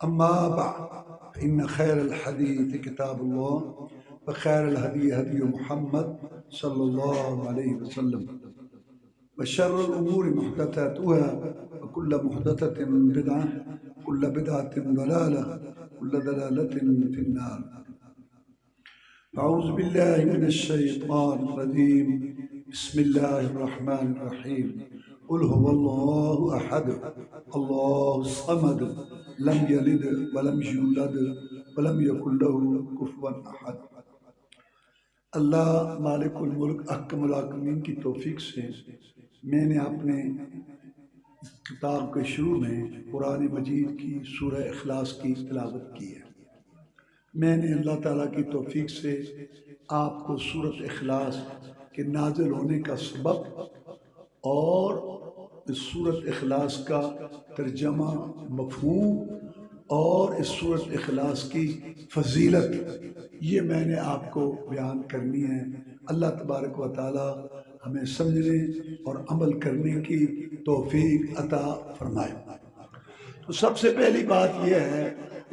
أما بعد فإن خير الحديث كتاب الله وخير الهدي هدي محمد صلى الله عليه وسلم وشر الأمور محدثاتها وكل محدثة بدعة كل بدعة ضلالة كل ضلالة في النار. أعوذ بالله من الشيطان الرجيم. بسم الله الرحمن الرحيم. قل هو الله أحد الله الصمد لم يلد ولم يولد ولم يكن له كفوا أحد. اللہ مالک الملک احکم الحاکمین کی توفیق سے میں نے اپنے کتاب کے شروع میں قرآن مجید کی سورہ اخلاص کی تلاوت کی ہے۔ میں نے اللہ تعالیٰ کی توفیق سے آپ کو سورۃ اخلاص کے نازل ہونے کا سبب اور اس سورۃ اخلاص کا ترجمہ، مفہوم اور اس سورۃ اخلاص کی فضیلت یہ میں نے آپ کو بیان کرنی ہے۔ اللہ تبارک و تعالی ہمیں سمجھنے اور عمل کرنے کی توفیق عطا فرمائے۔ تو سب سے پہلی بات یہ ہے،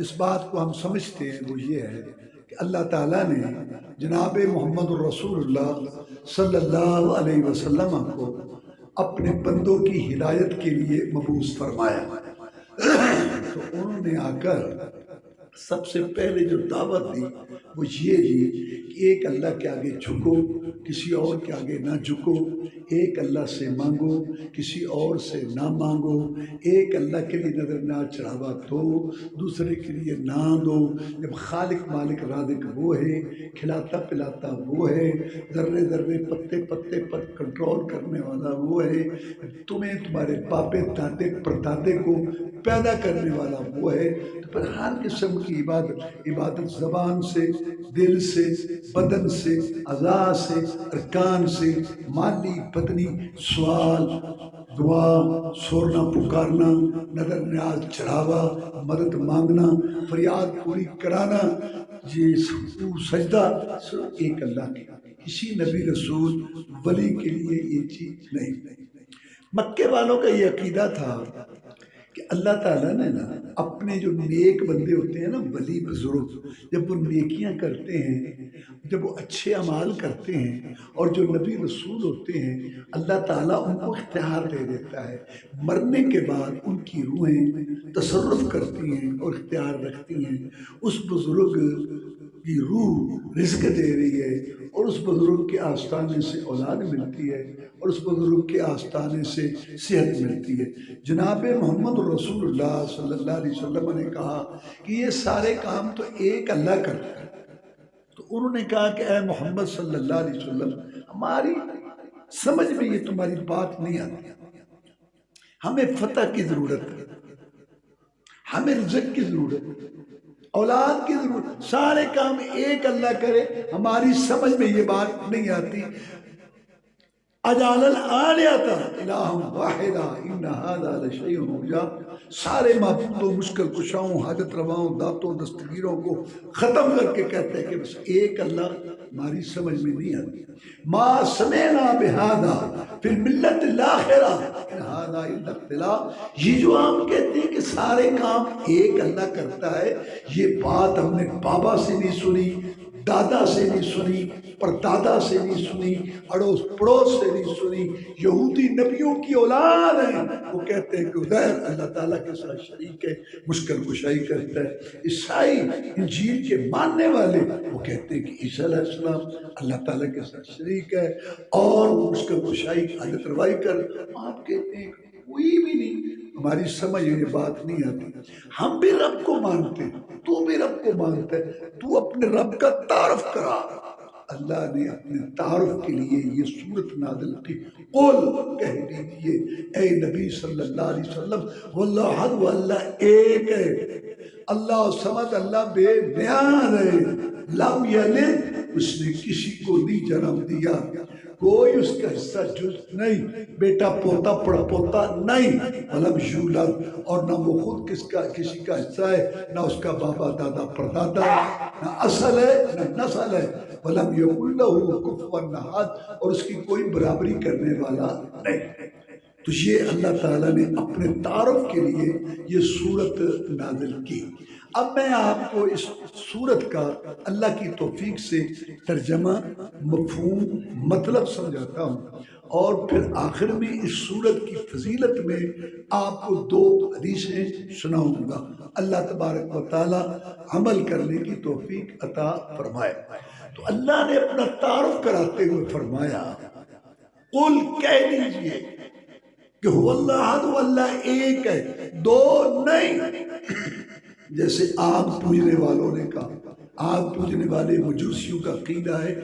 اس بات کو ہم سمجھتے ہیں، وہ یہ ہے کہ اللہ تعالیٰ نے جناب محمد الرسول اللہ صلی اللہ علیہ وسلم کو اپنے بندوں کی ہدایت کے لیے مبعوث فرمایا۔ تو انہوں نے آ کر سب سے پہلے جو دعوت دی وہ یہ دی کہ ایک اللہ کے آگے جھکو، کسی اور کے آگے نہ جھکو، ایک اللہ سے مانگو، کسی اور سے نہ مانگو، ایک اللہ کے لیے نظر نہ چڑھاوا دو، دوسرے کے لیے نہ دو۔ جب خالق مالک رازق وہ ہے، کھلاتا پلاتا وہ ہے، ذرے ذرے پتے پتے پر کنٹرول کرنے والا وہ ہے، تمہیں تمہارے باپے دادے پردادے کو پیدا کرنے والا وہ ہے۔ تو پھر ہر قسم کی عبادت زبان سے، دل سے، بدن سے، اعضاء سے، ارکان سے، مالی بدنی، سوال، دعا، سورنا پکارنا، نظر نیاز چڑھاوا، مدد مانگنا، فریاد پوری کرانا، یہ سجدہ صرف ایک اللہ کے، کسی نبی رسول ولی کے لیے یہ چیز نہیں۔ مکے والوں کا یہ عقیدہ تھا کہ اللہ تعالیٰ نے نا اپنے جو نیک بندے ہوتے ہیں نا، ولی بزرگ، جب وہ نیکیاں کرتے ہیں، جب وہ اچھے اعمال کرتے ہیں، اور جو نبی رسول ہوتے ہیں، اللہ تعالیٰ ان کو اختیار دے دیتا ہے۔ مرنے کے بعد ان کی روحیں تصرف کرتی ہیں اور اختیار رکھتی ہیں۔ اس بزرگ کی روح رزق دے رہی ہے، اور اس بزرگ کے آستانے سے اولاد ملتی ہے، اور اس بزرگ کے آستانے سے صحت ملتی ہے۔ جناب محمد رسول اللہ صلی اللہ علیہ وسلم نے کہا کہ یہ سارے کام تو ایک اللہ کرتا ہے۔ تو انہوں نے کہا کہ اے محمد صلی اللہ علیہ وسلم، ہماری سمجھ میں یہ تمہاری بات نہیں آتی، ہمیں فتح کی ضرورت ہے، ہمیں رزق کی ضرورت ہے، اولاد کی ضرورت، سارے کام ایک اللہ کرے، ہماری سمجھ میں یہ بات نہیں آتی۔ اجعل الآلہۃ الہا واحدا ان ھذا لشیء عجاب، سارے معبودوں، مشکل کشاؤں، حاجت رواؤں، داتوں، دستگیروں کو ختم کر کے کہتے ہیں کہ بس ایک اللہ ہماری سمجھ میں نہیں آتی۔ ما سمعنا بہذا فی الملۃ الاخرہ ان ھذا الا اختلاق، یہ جو ہم کہتے ہیں کہ سارے کام ایک اللہ کرتا ہے، یہ بات ہم نے بابا سے نہیں سنی، دادا سے نہیں سنی، پردادا سے نہیں سنی، اڑوس پڑوس سے نہیں سنی۔ یہودی نبیوں کی اولاد ہیں، وہ کہتے ہیں کہ عزیر اللہ تعالیٰ کے ساتھ شریک ہے، مشکل کشائی کرتا ہے۔ عیسائی انجیل کے ماننے والے وہ کہتے ہیں کہ عیسیٰ علیہ السلام اللہ تعالیٰ کے ساتھ شریک ہے اور مشکل کشائی حاجت روائی کر۔ آپ کہتے ہیں کہ کوئی بھی نہیں، ہماری سمجھ یہ بات نہیں آتی۔ ہم بھی رب کو مانتے ہیں، تو بھی رب کو مانتا ہے، تو اپنے رب کا تعارف کرا۔ اللہ نے اپنے تعارف کے لیے یہ صورت نازل کی۔ قل، کہہ دیجئے اے نبی صلی اللہ علیہ وسلم، واللہ احد، وہ اللہ ایک ہے، اللہ صمد، اللہ بے نیاز ہے، لم یلد، اس نے کسی کو نہیں جنم دیا، کوئی اس کا حصہ جز نہیں، بیٹا پوتا پڑ پوتا نہیں، ولم یولد، اور نہ وہ خود کسی کا حصہ ہے، نہ اس کا بابا دادا پردادا ہے، نہ اصل ہے نہ نسل ہے، ولم یکن لہ کفوا احد، اور اس کی کوئی برابری کرنے والا نہیں۔ تو یہ اللہ تعالیٰ نے اپنے تعارف کے لیے یہ صورت نازل کی۔ اب میں آپ کو اس صورت کا اللہ کی توفیق سے ترجمہ، مفہوم، مطلب سمجھاتا ہوں، اور پھر آخر میں اس صورت کی فضیلت میں آپ کو 2 حدیثیں سناؤں گا۔ اللہ تبارک و تعالیٰ عمل کرنے کی توفیق عطا فرمائے۔ تو اللہ نے اپنا تعارف کراتے ہوئے فرمایا، قل کہہ دیجئے کہ هو اللہ احد، وہ اللہ ایک ہے، 2 نہیں۔ جیسے آگ پوجنے والوں نے کہا، آگ پوجنے والے مجوسیوں کا عقیدہ ہے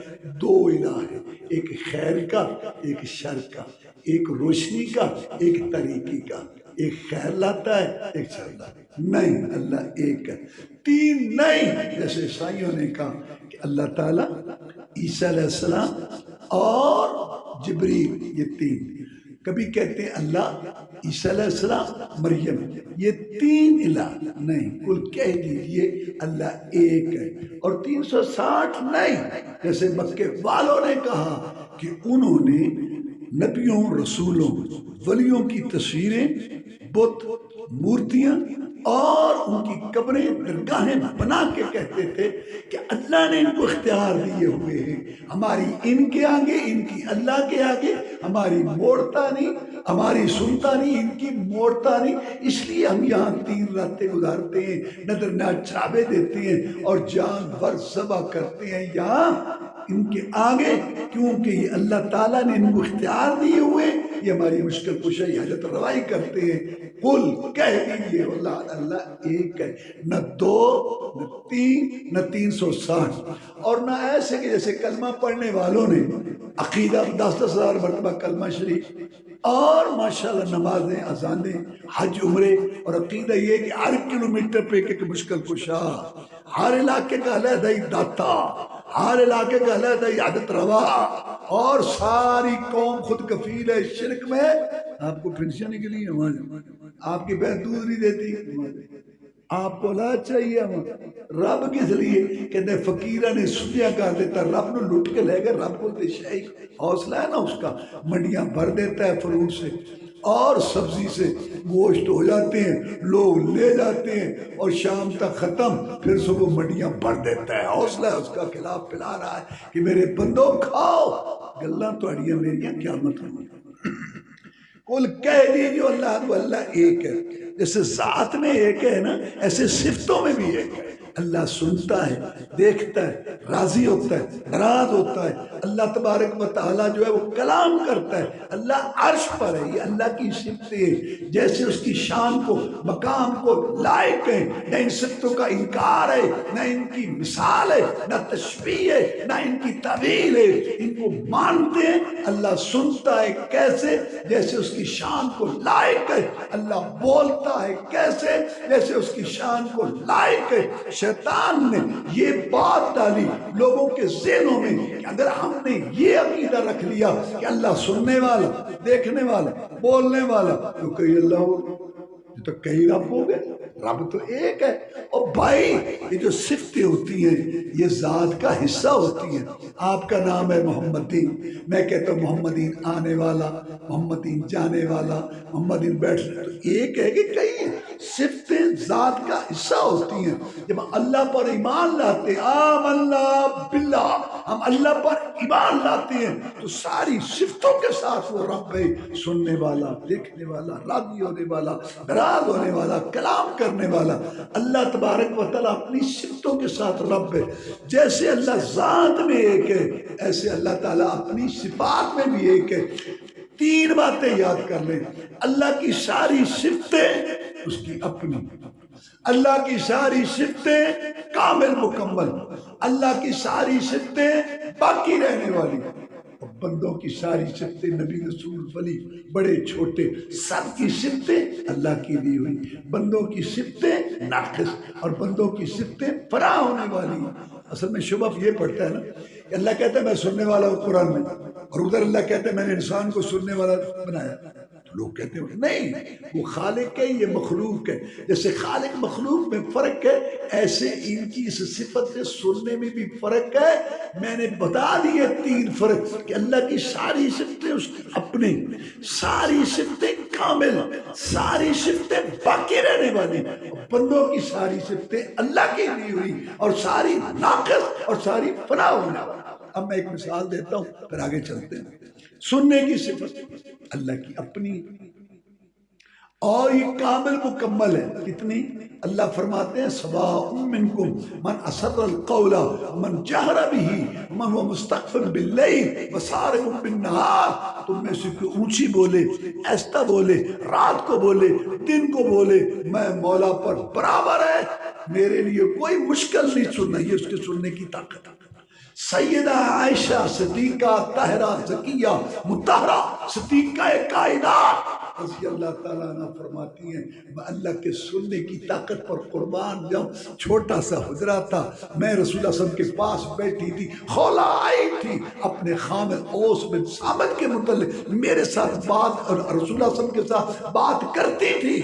2 الہ ہے، ایک خیر کا، ایک شر کا، ایک روشنی کا، ایک تاریکی کا، ایک خیر لاتا ہے، ایک شر لاتا ہے۔ نہیں، اللہ ایک ہے۔ 3 نہیں، جیسے عیسائیوں نے کہا کہ اللہ تعالیٰ، عیسیٰ علیہ السلام اور جبریل، یہ 3۔ کبھی کہتے ہیں اللہ، عیسیٰ علیہ السلام، مریم، یہ 3 الہ نہیں۔ کل کہہ دیجئے اللہ ایک ہے۔ اور 360 نہیں، جیسے مکے والوں نے کہا کہ انہوں نے نبیوں، رسولوں، ولیوں کی تصویریں، بت، مورتیاں اور ان کی قبریں، درگاہیں بنا کے کہتے تھے کہ اللہ نے ان کو اختیار دیے ہوئے ہیں، ہماری ان کے آگے، ان کی اللہ کے آگے، ہماری موڑتا نہیں، ہماری سنتا نہیں، ان کی موڑتا نہیں، اس لیے ہم یہاں 3 راتیں گزارتے ہیں، نذرنات چڑھاوے دیتے ہیں اور جانور ذبح کرتے ہیں یہاں ان کے آگے، کیونکہ یہ اللہ تعالیٰ نے ان کو اختیار دیے ہوئے، یہ ہماری مشکل کشائی، حاجت روائی کرتے ہیں۔ قل کہہ دیجئے اللہ ایک ہے، نہ 2، نہ 3، نہ 360، اور نہ ایسے کہ جیسے کلمہ پڑھنے والوں نے عقیدہ 10,000 10,000 مرتبہ کلمہ شریف، اور ماشاءاللہ نمازیں، اذانیں، حج، عمرے، اور عقیدہ یہ کہ ہر کلومیٹر پہ ایک مشکل کشا، ہر علاقے کا علیحدہ ہی داتا، ہر علاقے کا علیحدہ ہی عادت روا، اور ساری قوم خود کفیل ہے شرک میں۔ آپ کو پینشن کے لیے آپ کی بہن دودھ نہیں دیتی، آپ کو اولاد چاہیے، رب کس لیے؟ کہتے ہیں فقیرہ نے سنیا کر دیتا، رب نے لٹ کے لے گئے، رب کو شیخ حوصلہ ہے نا اس کا، منڈیاں بھر دیتا ہے فروٹ سے اور سبزی سے، گوشت ہو جاتے ہیں، لوگ لے جاتے ہیں اور شام تک ختم، پھر صبح منڈیاں بھر دیتا ہے، حوصلہ ہے اس کا، خلاف پلا رہا ہے کہ میرے بندوں کھاؤ، گلاں توڑیاں میریاں قیامت ہوں۔ کل کہہ دیجئے اللہ ایک ہے۔ جیسے ذات میں ایک ہے نا، ایسے صفتوں میں بھی ایک ہے۔ اللہ سنتا ہے، دیکھتا ہے، راضی ہوتا ہے، ناراض ہوتا ہے۔ اللہ تبارک و تعالیٰ جو ہے وہ کلام کرتا ہے، اللہ عرش پر ہے، یہ اللہ کی صفتیں جیسے اس کی شان کو، مقام کو لائق ہیں، نہ ان صفتوں کا انکار ہے، نہ ان کی مثال ہے، نہ تشبیہ ہے، نہ ان کی تعویل ہے، ان کو مانتے ہیں۔ اللہ سنتا ہے کیسے؟ جیسے اس کی شان کو لائق ہے۔ اللہ بولتا ہے کیسے؟ جیسے اس کی شان کو لائق ہے۔ شیطان نے یہ بات ڈالی لوگوں کے ذہنوں میں کہ اگر ہم نے یہ عقیدہ رکھ لیا کہ اللہ سننے والا، دیکھنے والا، بولنے والا، تو کہیں اللہ ہو، تو کہیں رب ہو گئے، رب تو ایک ہے۔ اور بھائی یہ جو صفتیں ہوتی ہیں یہ ذات کا حصہ ہوتی ہیں۔ آپ کا نام ہے محمدین، میں کہتا ہوں محمدین آنے والا، محمدین جانے والا، محمدین بیٹھنے، تو ایک ہے کہ کئی ہے؟ صفتیں ذات کا حصہ ہوتی ہیں۔ جب اللہ پر ایمان لاتے ہیں، آمنا باللہ، ہم اللہ پر ایمان لاتے ہیں تو ساری صفتوں کے ساتھ وہ رب ہے، سننے والا، دیکھنے والا، راضی ہونے والا، ناراض ہونے والا، کلام کرنے والا۔ اللہ تبارک و تعالیٰ اپنی صفتوں کے ساتھ رب ہے۔ جیسے اللہ ذات میں ایک ہے، ایسے اللہ تعالیٰ اپنی صفات میں بھی ایک ہے۔ 3 باتیں یاد کر لیں، اللہ کی ساری صفتیں اس کی اپنی، اللہ کی ساری صفتیں کامل مکمل، اللہ کی ساری صفتیں باقی رہنے والی، اور بندوں کی ساری صفتیں، نبی رسول ولی بڑے چھوٹے سب کی صفتیں اللہ کی دی ہوئی، بندوں کی صفتیں ناقص اور بندوں کی صفتیں فراں ہونے والی۔ اصل میں شبہ یہ پڑتا ہے نا کہ اللہ کہتا ہے میں سننے والا ہوں قرآن میں، اور ادھر اللہ کہتا ہے میں نے انسان کو سننے والا بنایا۔ لوگ کہتے ہیں نہیں، وہ خالق ہے، یہ مخلوق ہے۔ جیسے خالق مخلوق میں فرق ہے، ایسے ان کی اس صفت سے سننے میں بھی فرق ہے۔ میں نے بتا دیے 3 فرق کہ اللہ کی ساری صفتیں اس کی اپنے، ساری صفتیں کامل، ساری صفتیں باقی رہنے والی، بندوں کی ساری صفتیں اللہ کی دی ہوئی اور ساری ناقص اور ساری فنا ہونے والی۔ اب میں ایک مثال دیتا ہوں پھر آگے چلتے ہیں۔ سننے کی صفت اللہ کی اپنی، اور یہ کامل مکمل ہے۔ کتنی؟ اللہ فرماتے ہیں سواء منکم من اسر القول من جہر به من هو مستخف باللیل وسارب بالنہار، تم میں سے کوئی اونچی بولے، ایستا بولے، رات کو بولے، دن کو بولے، میں مولا پر برابر ہے، میرے لیے کوئی مشکل نہیں سننا، یہ اس کے سننے کی طاقت ہے۔ سیدہ عائشہ صدیقہ طاہرہ زکیہ مطہرہ صدیقہ کائنات رضی اللہ تعالیٰ عنہ فرماتی ہیں میں اللہ کے سننے کی طاقت پر قربان جاؤں۔ چھوٹا سا حجرہ تھا، میں رسول اللہ صلی اللہ علیہ وسلم کے پاس بیٹھی تھی، خولا آئی تھی اپنے خامد اوس بن صامت کے متعلق میرے ساتھ بات، اور رسول اللہ صلی اللہ علیہ وسلم کے ساتھ بات کرتی تھی،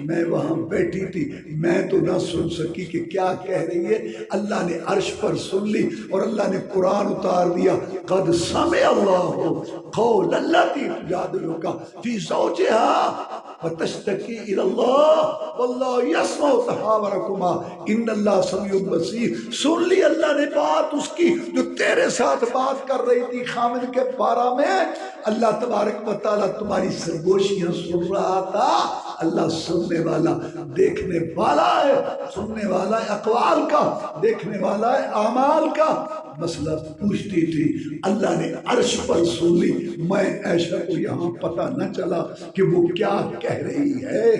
میں وہاں بیٹھی تھی، میں تو نہ سن سکی کہ کیا کہہ رہی ہے۔ اللہ نے عرش پر سن لی اور اللہ نے قرآن اتار دیا، قد سمع اللہ قول التی تجادلک فی زوجہا وتشتکی الی اللہ واللہ یسمع تحاورکما ان اللہ سمیع بصیر۔ سن لی اللہ نے بات اس کی جو تیرے ساتھ بات کر رہی تھی خامد کے بارے میں، اللہ تبارک و تعالیٰ تمہاری سرگوشیاں سن رہا تھا۔ اللہ سننے والا دیکھنے والا ہے، سننے والا ہے اقوال کا، دیکھنے والا ہے اعمال کا۔ مسئلہ پوچھتی تھی، اللہ نے عرش پر سن لی، میں عائشہ کو یہاں پتہ نہ چلا کہ وہ کیا کہہ رہی ہے۔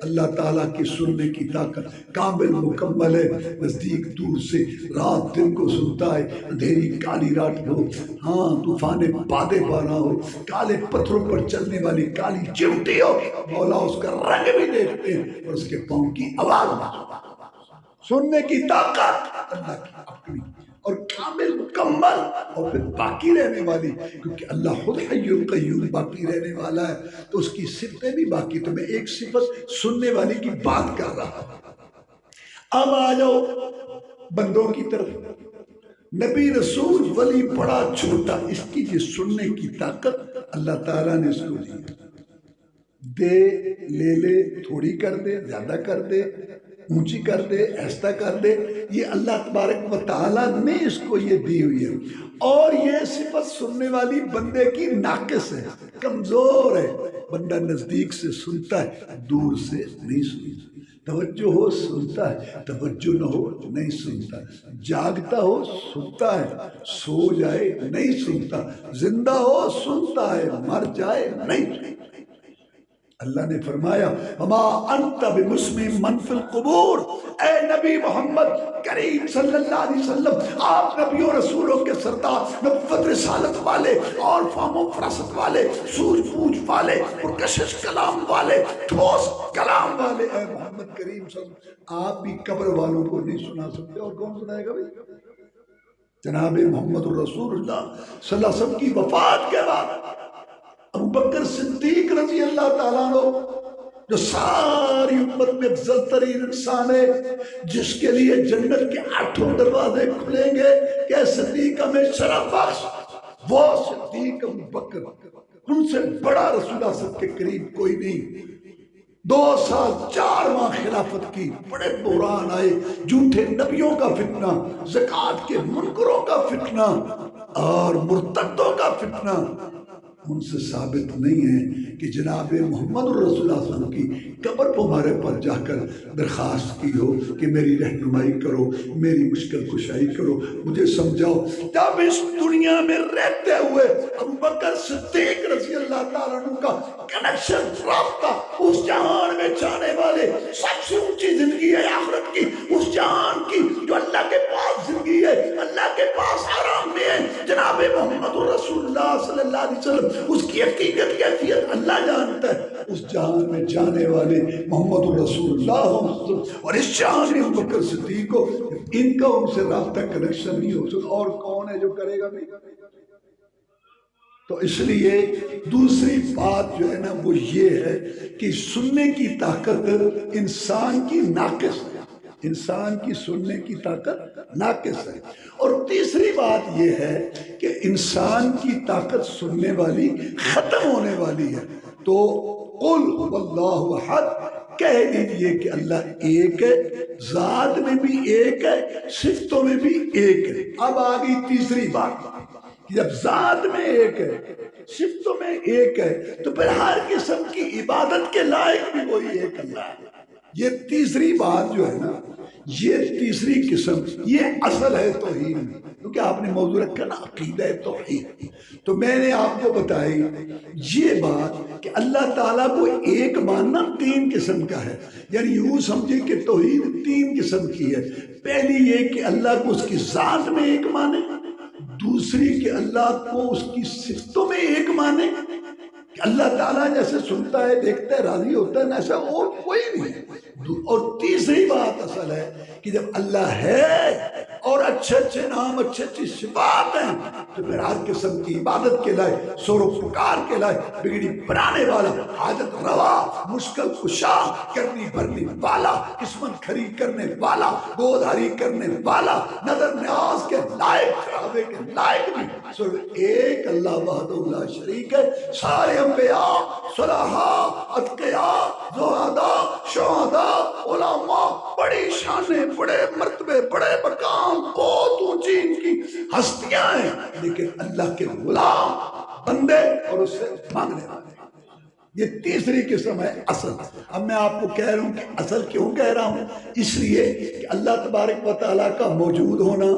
اللہ تعالیٰ کی سننے کی طاقت کامل مکمل ہے، نزدیک دور سے، رات دن کو سنتا ہے، اندھیری کالی رات ہو، ہاں طوفان بادے بانا ہو، کالے پتھروں پر چلنے والی کالی چمٹی ہو، مولا اس کا رنگ بھی دیکھتے ہیں اور اس کے پاؤں کی آواز بھی۔ سننے کی طاقت اللہ کی اپنی اور کامل مکمل اور پھر باقی رہنے والی، کیونکہ اللہ خود حی القیوم باقی رہنے والا ہے تو اس کی صفتیں بھی باقی۔ تو میں ایک صفت سننے والی کی بات کر رہا ہوں۔ اب آ جاؤ بندوں کی طرف۔ نبی رسول ولی بڑا چھوٹا، اس کی یہ سننے کی طاقت اللہ تعالیٰ نے اس کو دی، دے لے لے، تھوڑی کر دے، زیادہ کر دے، اونچی کر دے، ایسا کر دے، یہ اللہ تبارک و تعالیٰ نے اس کو یہ دی ہوئی ہے۔ اور یہ صفت سننے والی بندے کی ناقص ہے، کمزور ہے۔ بندہ نزدیک سے سنتا ہے، دور سے نہیں سنتا، توجہ ہو سنتا ہے، توجہ نہ ہو نہیں سنتا، جاگتا ہو سنتا ہے، سو جائے نہیں سنتا، زندہ ہو سنتا ہے، مر جائے نہیں سنتا۔ اللہ نے فرمایا وما انت بمسمع من فی القبور، اے نبی محمد کریم صلی اللہ علیہ وسلم، آپ نبیوں رسولوں کے سردار، نبوت رسالت والے اور فہم و فراست والے، سوجھ بوجھ والے، پرکشش کلام والے، ٹھوس کلام والے، اے محمد کریم صلی اللہ علیہ وسلم، آپ بھی قبر والوں کو نہیں سنا سکتے، اور کون سنائے گا بھائی؟ جناب محمد الرسول اللہ صلی اللہ علیہ وسلم کی وفات کے بعد ابوبکر صدیق رضی اللہ تعالیٰ عنہ، جو ساری امت میں افضل ترین انسان ہے، جس کے لیے جنت کے 8 دروازے کھلیں گے کہ صدیق ہمیں شرف بخش، وہ صدیق ابوبکر، ان سے بڑا رسول اللہ صلی اللہ علیہ وسلم کے قریب کوئی نہیں۔ 2 سال 4 ماہ خلافت کی، بڑے بحران آئے، جھوٹے نبیوں کا فتنہ، زکوٰۃ کے منکروں کا فتنہ اور مرتدوں کا فتنہ۔ ان سے ثابت نہیں ہے کہ جناب محمد الرسول اللہ صلی اللہ علیہ وسلم کی قبر پر ہمارے پر جا کر درخواست کی ہو کہ میری رہنمائی کرو، میری مشکل کشائی کرو، مجھے سمجھاؤ۔ جب اس دنیا میں رہتے ہوئے ابوبکر صدیق رضی اللہ تعالیٰ عنہ کا کنیکشن رابطہ اس جہان میں جانے والے سب سے اونچی زندگی ہے آخرت کی، اس جہان کی جو اللہ کے پاس زندگی ہے، اللہ کے پاس آرام میں ہے، جناب محمد الرسول اللہ صلی اللہ علیہ وسلم، اس کی حقیقت کیفیت اللہ جانتا ہے۔ اس جہان میں جانے والے محمد الرسول اللہ اور اس جہان میں ابوبکر صدیق کو، ان کا ان سے رابطہ کنیکشن نہیں ہو سکتا، اور کون ہے جو کرے گا بھی؟ تو اس لیے دوسری بات جو ہے نا وہ یہ ہے کہ سننے کی طاقت انسان کی ناقص ہے، انسان کی سننے کی طاقت ناقص ہے۔ اور تیسری بات یہ ہے کہ انسان کی طاقت سننے والی ختم ہونے والی ہے۔ تو قل واللہ احد، کہہ دیجئے کہ اللہ ایک ہے، ذات میں بھی ایک ہے، صفتوں میں بھی ایک ہے۔ اب آگئی تیسری بات کہ جب ذات میں ایک ہے، صفتوں میں ایک ہے، تو پھر ہر قسم کی عبادت کے لائق بھی وہی ایک اللہ ہے۔ یہ تیسری بات جو ہے نا، یہ تیسری قسم، یہ اصل ہے توحید میں، کیونکہ آپ نے موضوع رکھا نا عقیدہ توحید، تو میں نے آپ کو بتائی یہ بات کہ اللہ تعالیٰ کو ایک ماننا تین قسم کا ہے، یعنی یوں سمجھے کہ توحید تین قسم کی ہے۔ پہلی یہ کہ اللہ کو اس کی ذات میں ایک مانے، دوسری کہ اللہ کو اس کی صفتوں میں ایک مانے کہ اللہ تعالیٰ جیسے سنتا ہے، دیکھتا ہے، راضی ہوتا ہے، ایسا اور کوئی نہیں ہے، اور تیسری بات اصل ہے کہ جب اللہ ہے اور اچھے اچھے نام، اچھے اچھی صفات ہیں، تو پھر ہر قسم کی عبادت کے لائے، سور و پکار کے لائے، بگڑی بنانے والا، حاجت روا، مشکل کشا، کرنی بھرنی والا، قسمت کھری کرنے والا، گود ہری کرنے والا، نظر نیاز کے لائق، چڑھاوے کے لائق بھی صرف ایک اللہ وحدہ لا شریک ہے۔ سارے انبیاء، صلحاء، اتقیاء، زہداء، شہداء، علماء، بڑی شانیں، بڑے مرتبے، بڑے مقام، بہت اونچی ان کی ہستیاں ہیں، لیکن اللہ کے غلام، بندے اور اس سے مانگنے والے۔ یہ تیسری قسم ہے اصل۔ اب میں آپ کو کہہ رہا ہوں کہ اصل کیوں کہہ رہا ہوں؟ اس لیے کہ اللہ تبارک و تعالیٰ کا موجود ہونا،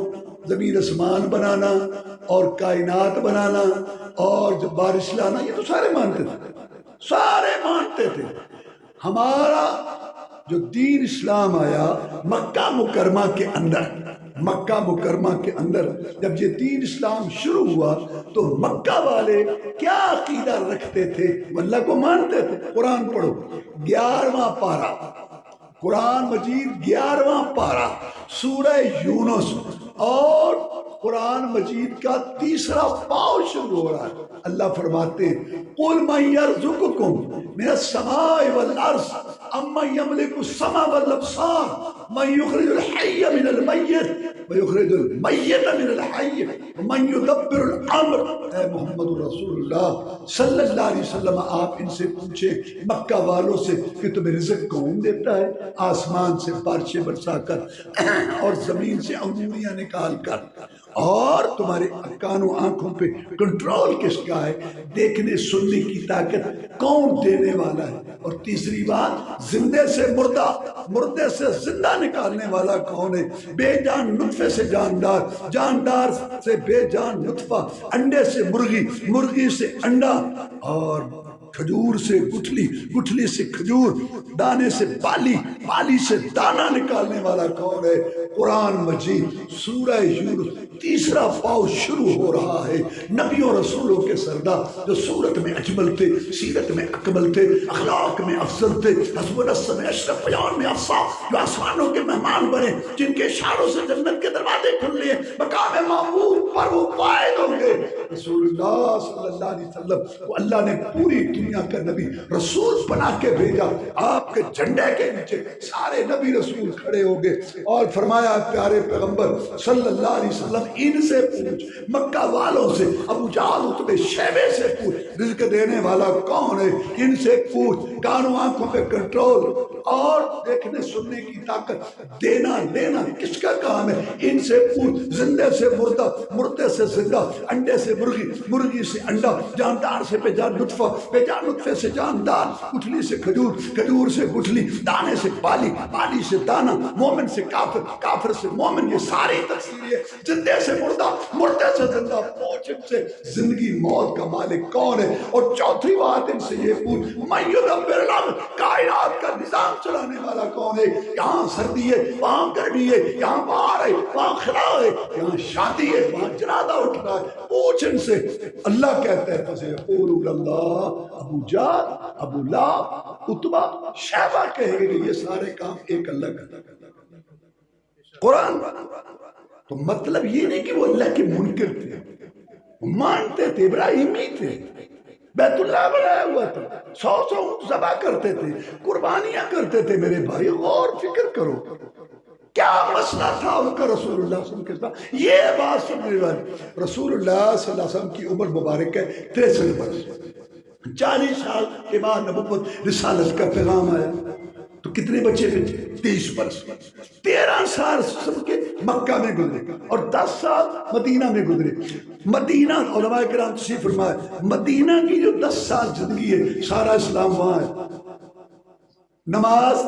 زمین اسمان بنانا اور کائنات بنانا اور جب بارش لانا، یہ تو سارے مانتے تھے، سارے مانتے تھے۔ ہمارا جو دین اسلام آیا مکہ مکرمہ کے اندر، مکہ مکرمہ کے اندر جب یہ دین اسلام شروع ہوا تو مکہ والے کیا عقیدہ رکھتے تھے؟ وہ اللہ کو مانتے تھے۔ قرآن پڑھو، 11واں پارہ، قرآن مجید 11واں پارہ، سورہ یونس، اور قرآن مجید کا تیسرا پاؤ شروع ہو رہا ہے۔ اللہ فرماتے ہیں قُلْ مَنْ يَرْزُقُكُمْ مِنَ السَّمَاءِ وَالْأَرْضِ أَمَّنْ يَمْلِكُ السَّمْعَ وَالْأَبْصَارَ مَنْ يُخْرِجُ الْحَيَّ مِنَ الْمَيِّتِ وَيُخْرِجُ الْمَيِّتَ مِنَ الْحَيِّ وَمَنْ يُدَبِّرُ الْأَمْرَ۔ اے محمد رسول اللہ صلی اللہ علیہ وسلم، آپ ان سے پوچھیں مکہ والوں سے کہ تمہیں رزق کون دیتا ہے؟ آسمان سے بارشیں برسا کر اور زمین سے انگوریاں نکال کر، اور تمہارے کانوں آنکھوں پہ کنٹرول کس کا ہے؟ دیکھنے سننے کی طاقت کون دینے والا ہے؟ اور تیسری بات، زندے سے مردہ، مردے سے زندہ نکالنے والا کون ہے؟ بے جان نطفے سے جاندار، جاندار سے بے جان نطفہ، انڈے سے مرغی، مرغی سے انڈا، اور کھجور سے گٹھلی، گٹھلی سے کھجور، دانے سے بالی، بالی سے دانہ نکالنے والا کون ہے؟ قرآن مجید سورہ یونس تیسرا پاؤ شروع ہو رہا ہے۔ نبیوں رسولوں کے سردار جو صورت میں اجمل تھے، سیرت میں اکمل تھے، اخلاق میں افضل تھے، حسب و نسب میں اشرف، بیان میں افصاح، جو آسمانوں کے مہمان بنے، جن کے اشاروں سے جنت کے دروازے کھل لیے، مقام محمود پر وہ قائد ہوں گے۔ رسول اللہ صلی اللہ علیہ وسلم کو اللہ نے پوری دنیا کا نبی رسول بنا کے بھیجا۔ آپ کے جھنڈے کے نیچے سارے نبی رسول کھڑے ہو گئے اور فرمایا پیارے پیغمبر صلی اللہ علیہ وسلم ان سے پوچھ، مکہ والوں سے، ابو جہل اتبے شیبے سے پوچھ، رزق دینے والا کون ہے؟ ان سے پوچھ، کانوں آنکھوں پہ کنٹرول اور دیکھنے سننے کی طاقت، دینا لینا کس کا کام ہے؟ ان سے پوچھ، زندے سے مردہ، مردے سے زندہ، انڈے سے مرغی، مرغی سے انڈا، جاندار سے بے جان نطفہ، بے جان نطفے سے جاندار، گٹھلی سے کھجور، کھجور سے گٹھلی، دانے سے بالی، بالی سے دانا، مومن سے کافر، کافر سے مومن، یہ ساری تفسیر ہے۔ زندے سے مردہ، مردے سے زندہ، پوچھ ان سے زندگی موت کا مالک کون ہے؟ اور چوتھی بات ان سے یہ پوچھ، من یدبر الامر، کائنات کا نظام چلانے والا کون ہے؟ یہاں سردی ہے، وہاں گرمی ہے، یہاں بہار ہے، وہاں خلا ہے، یہاں شادی ہے، وہاں جنازہ اٹھ رہا ہے، پوچھ ان سے۔ اللہ کہتا ہے فسیقولون اللہ، ابو جہل، ابو لہب، عتبہ، شیبہ کہیں گے کہ یہ سارے کام ایک اللہ کا۔ قرآن تو مطلب یہ نہیں کہ وہ اللہ کے منکر تھے، مانتے تھے، ابراہیمی تھے، بیت اللہ بنایا ہوا تھا، 100 اونٹ ذبح کرتے تھے، قربانیاں کرتے تھے۔ میرے بھائی غور فکر کرو کیا مسئلہ تھا ان کا رسول اللہ صلی اللہ علیہ وسلم کے ساتھ۔ یہ بات سمجھنے والی، رسول اللہ صلی اللہ علیہ وسلم کی عمر مبارک ہے 63 برس، 40 سال کے بعد نبوت رسالت کا پیغام آیا تو کتنے بچے تھے؟ 30 برس 13 سال سب کے مکہ میں گزرے اور 10 سال مدینہ میں گزرے. مدینہ علماء کرام تشریح فرمائے مدینہ کی جو 10 سال زندگی ہے سارا اسلام وہاں ہے. نماز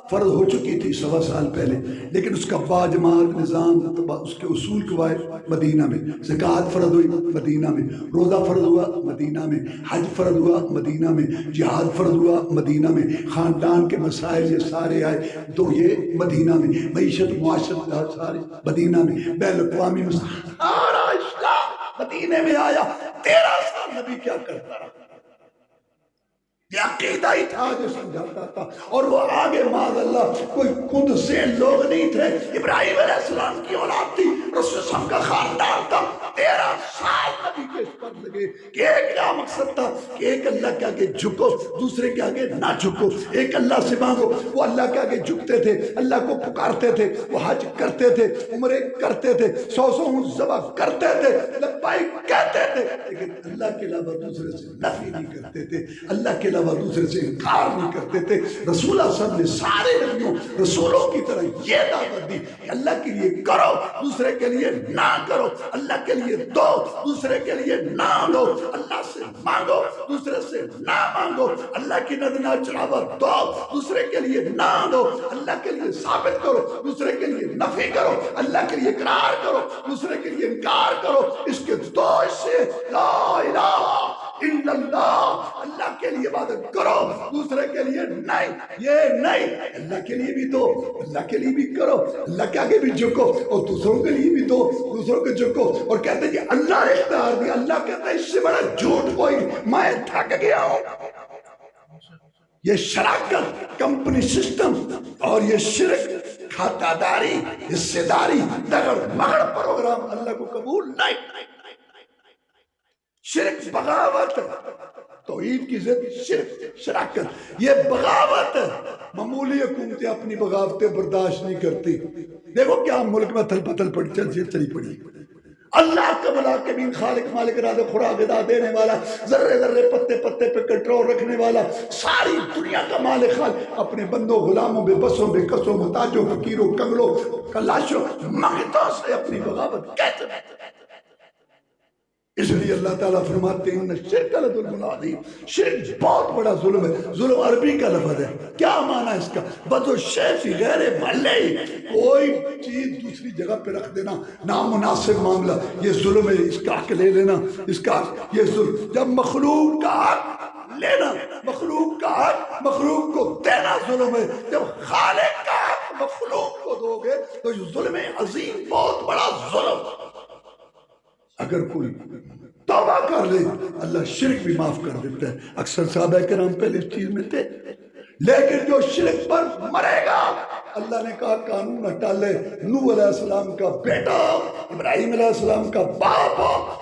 فرض ہو چکی تھی 1.25 سال پہلے لیکن اس کا باجماعت نظام اس کے اصول قواعد مدینہ میں. زکوٰۃ فرض ہوئی مدینہ میں، روزہ فرض ہوا مدینہ میں، حج فرض ہوا مدینہ میں، جہاد فرض ہوا مدینہ میں، خاندان کے مسائل یہ سارے آئے تو یہ مدینہ میں، معیشت معاشرت سارے مدینہ میں، بین الاقوامی مسائل سارا اسلام مدینہ میں آیا. 13 سال نبی کیا کرتا رہا؟ یہ عقیدہ ہی تھا جو سمجھاتا تھا. اور وہ آگے معاذ اللہ کوئی خود سے لوگ نہیں تھے. ابراہیم علیہ السلام کی اولاد تھی، رسول صاحب کا خاندان تھا. 13 سال نبی کے اس پر لگے کہ ایک کیا مقصد تھا کہ ایک اللہ کے آگے جھکو، دوسرے کے آگے نہ جھکو. ایک اللہ سے مانگو. وہ اللہ کے آگے جھکتے تھے، اللہ کو پکارتے تھے، وہ حج کرتے تھے، عمرے کرتے تھے، 100 اونٹ ذبح کرتے تھے، لبیک کہتے تھے، لیکن اللہ کے علاوہ دوسرے سے نفی نہیں کرتے تھے، اللہ کے علاوہ دوسرے سے انکار نہیں کرتے تھے. رسول اللہ صلی اللہ علیہ وسلم نے سارے نبیوں رسولوں کی طرح یہ دعوت دی کہ اللہ کے لیے کرو، دوسرے کے لیے نہ کرو. اللہ کے لیے دو، دوسرے کے لیے نہ دو. اللہ سے مانگو، دوسرے سے نہ مانگو. اللہ کی نظر نہ چڑھاوا دو، دوسرے کے لیے نہ دو. اللہ کے لیے ثابت کرو، دوسرے کے لیے نفی کرو. اللہ کے لیے اقرار کرو، دوسرے کے لیے انکار کرو. اس کے دو حصے لا الہ الا اللہ. اللہ کے لیے عبادت کرو، دوسرے کے لیے نہیں. یہ نہیں، اللہ کے لیے بھی دو، اللہ کے لیے بھی کرو، اللہ کے آگے بھی جھکو اور دوسروں کے لیے بھی دو، دوسروں کے جھکو. اور کہتے ہیں کہ اللہ نے اختیار دیا. اللہ کہتا ہے اس سے بڑا جھوٹ کوئی، میں تھک گیا ہوں. یہ شراکت، کمپنی سسٹم اور یہ شرک، کھاتا داری، حصے داری، دگڑ مگڑ پروگرام اللہ کو قبول نہیں. شرک بغاوت، توحید کی ضد شرک شراکت، یہ بغاوت ہے. معمولی حکومتیں اپنی بغاوتیں برداشت نہیں کرتی. دیکھو کیا ملک میں تھل پتھل پڑی چلی پڑی. اللہ کا ملاکمین، خالق مالک رازق خوراک غذا دینے والا، ذرے ذرے پتے پتے پہ کنٹرول رکھنے والا، ساری دنیا کا مالک خالق، اپنے بندوں غلاموں بے بسوں بے کسوں محتاجوں فقیروں کنگلوں کلاشوں منگتوں سے اپنی بغاوت کیسے بہتر. اس لیے اللہ تعالیٰ فرماتے ہیں شرک لظلم عظیم. شرک بہت بڑا ظلم ہے. ظلم عربی کا لفظ ہے. کیا معنی اس کا؟ بدو شے فی غیر محلہ، کوئی چیز دوسری جگہ پہ رکھ دینا، نامناسب معاملہ، یہ ظلم ہے. اس کا حق لے لینا، اس کا حق، یہ ظلم. جب مخلوق کا حق لینا، مخلوق کا حق مخلوق کو دینا ظلم ہے. جب خالق کا حق مخلوق کو دو گے تو یہ ظلم عظیم، بہت بڑا ظلم. اگر کوئی توبہ کر لے اللہ شرک بھی معاف کر دیتا ہے. اکثر صحابہ کرام پہلے اس چیز میں تھے، لیکن جو شرک پر مرے گا اللہ نے کہا قانون ہٹا لے. نوح علیہ السلام کا بیٹا، ابراہیم علیہ السلام کا باپ،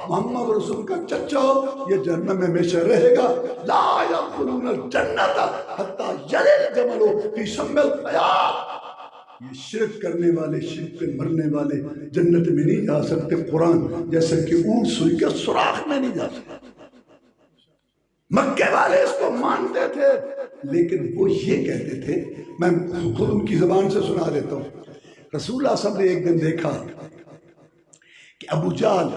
محمد رسول کا چچا، یہ جہنم میں ہمیشہ رہے گا. لا يدخلون الجنت حتی یلج الجمل فی سم الخیاط. یہ شرک کرنے والے، شرک پہ مرنے والے جنت میں نہیں جا سکتے. قرآن جیسا کہ اونٹ سوئی کے سوراخ میں نہیں جا سکتے. مکے والے اس کو مانتے تھے لیکن وہ یہ کہتے تھے، میں خود ان کی زبان سے سنا دیتا ہوں. رسول اللہ صلی اللہ علیہ وسلم نے ایک دن دیکھا کہ ابو جہل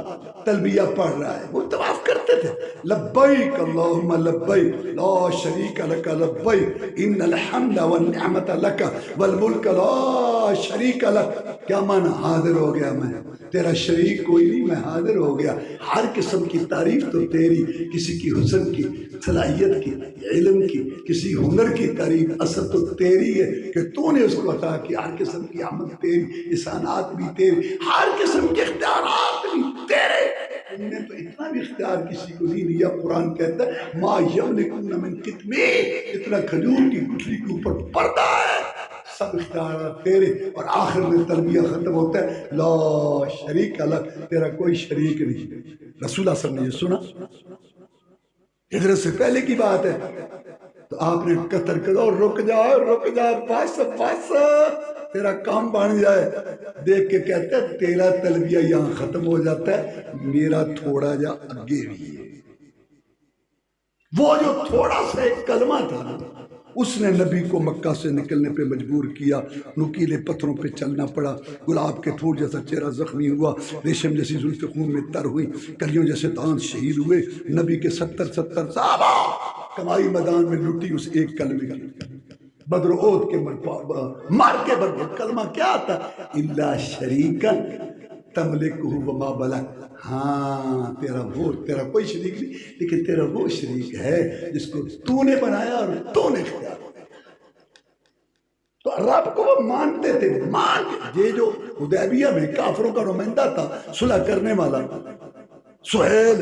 تلبیہ پڑھ رہا ہے. وہ طواف کرتے تھے، لبیک اللہم لبیک لا شریک لک لبیک ان الحمد والنعمت لک والملک لا شریک لک. کیا معنی؟ حاضر ہو گیا میں، تیرا شریک کوئی نہیں، میں حاضر ہو گیا. ہر قسم کی تعریف تو تیری، کسی کی حسن کی، صلاحیت کی، علم کی، کسی ہنر کی تعریف اصل تو تیری ہے کہ تو نے اس کو عطا کیا. ہر قسم کی حمد تیری، احسانات بھی تیری، ہر قسم کے اختیارات بھی تیرے. تم نے تو اتنا بھی اختیار کسی کو نہیں دیا. قرآن کہتا ہے ما یملکون من قطمیر، اتنا کھجور کی گٹھلی کے اوپر پردہ ہے، سب اختیارات تیرے. اور آخر میں تلبیہ ختم ہوتا ہے لا شریک لک، تیرا کوئی شریک نہیں. رسول اللہ صلی اللہ علیہ وسلم نے یہ سنا، ہجرت سے پہلے کی بات ہے. تو آپ نے قطر کرو، رک جا بس بس، تیرا کام بن جائے. دیکھ کے کہتا ہے تیرا تلبیہ یہاں ختم ہو جاتا ہے، میرا تھوڑا جا آگے بھی ہے. وہ جو تھوڑا سا ایک کلمہ تھا نا، اس نے نبی کو مکہ سے نکلنے پہ مجبور کیا، نکیلے پتھروں پہ چلنا پڑا، گلاب کے پھول جیسا چہرہ زخمی ہوا، ریشم جیسی زلفیں خون میں تر ہوئی، کلیوں جیسے دانت شہید ہوئے، نبی کے 70 صحابہ کمائی میدان میں لٹی اس ایک کلمے کی۔ بدر عہد کے مار کے بدر کلمہ کیا آتا؟ الا شریکا تملکہ وما بلغ، ہاں تیرا کوئی شریک نہیں، لیکن تیرا وہ شریک ہے جس کو تو نے بنایا اور تو نے اختیار کیا۔ تو رب کو وہ مانتے تھے، یہ جو حدیبیہ میں کافروں کا نمائندہ تھا، صلح کرنے والا سہیل،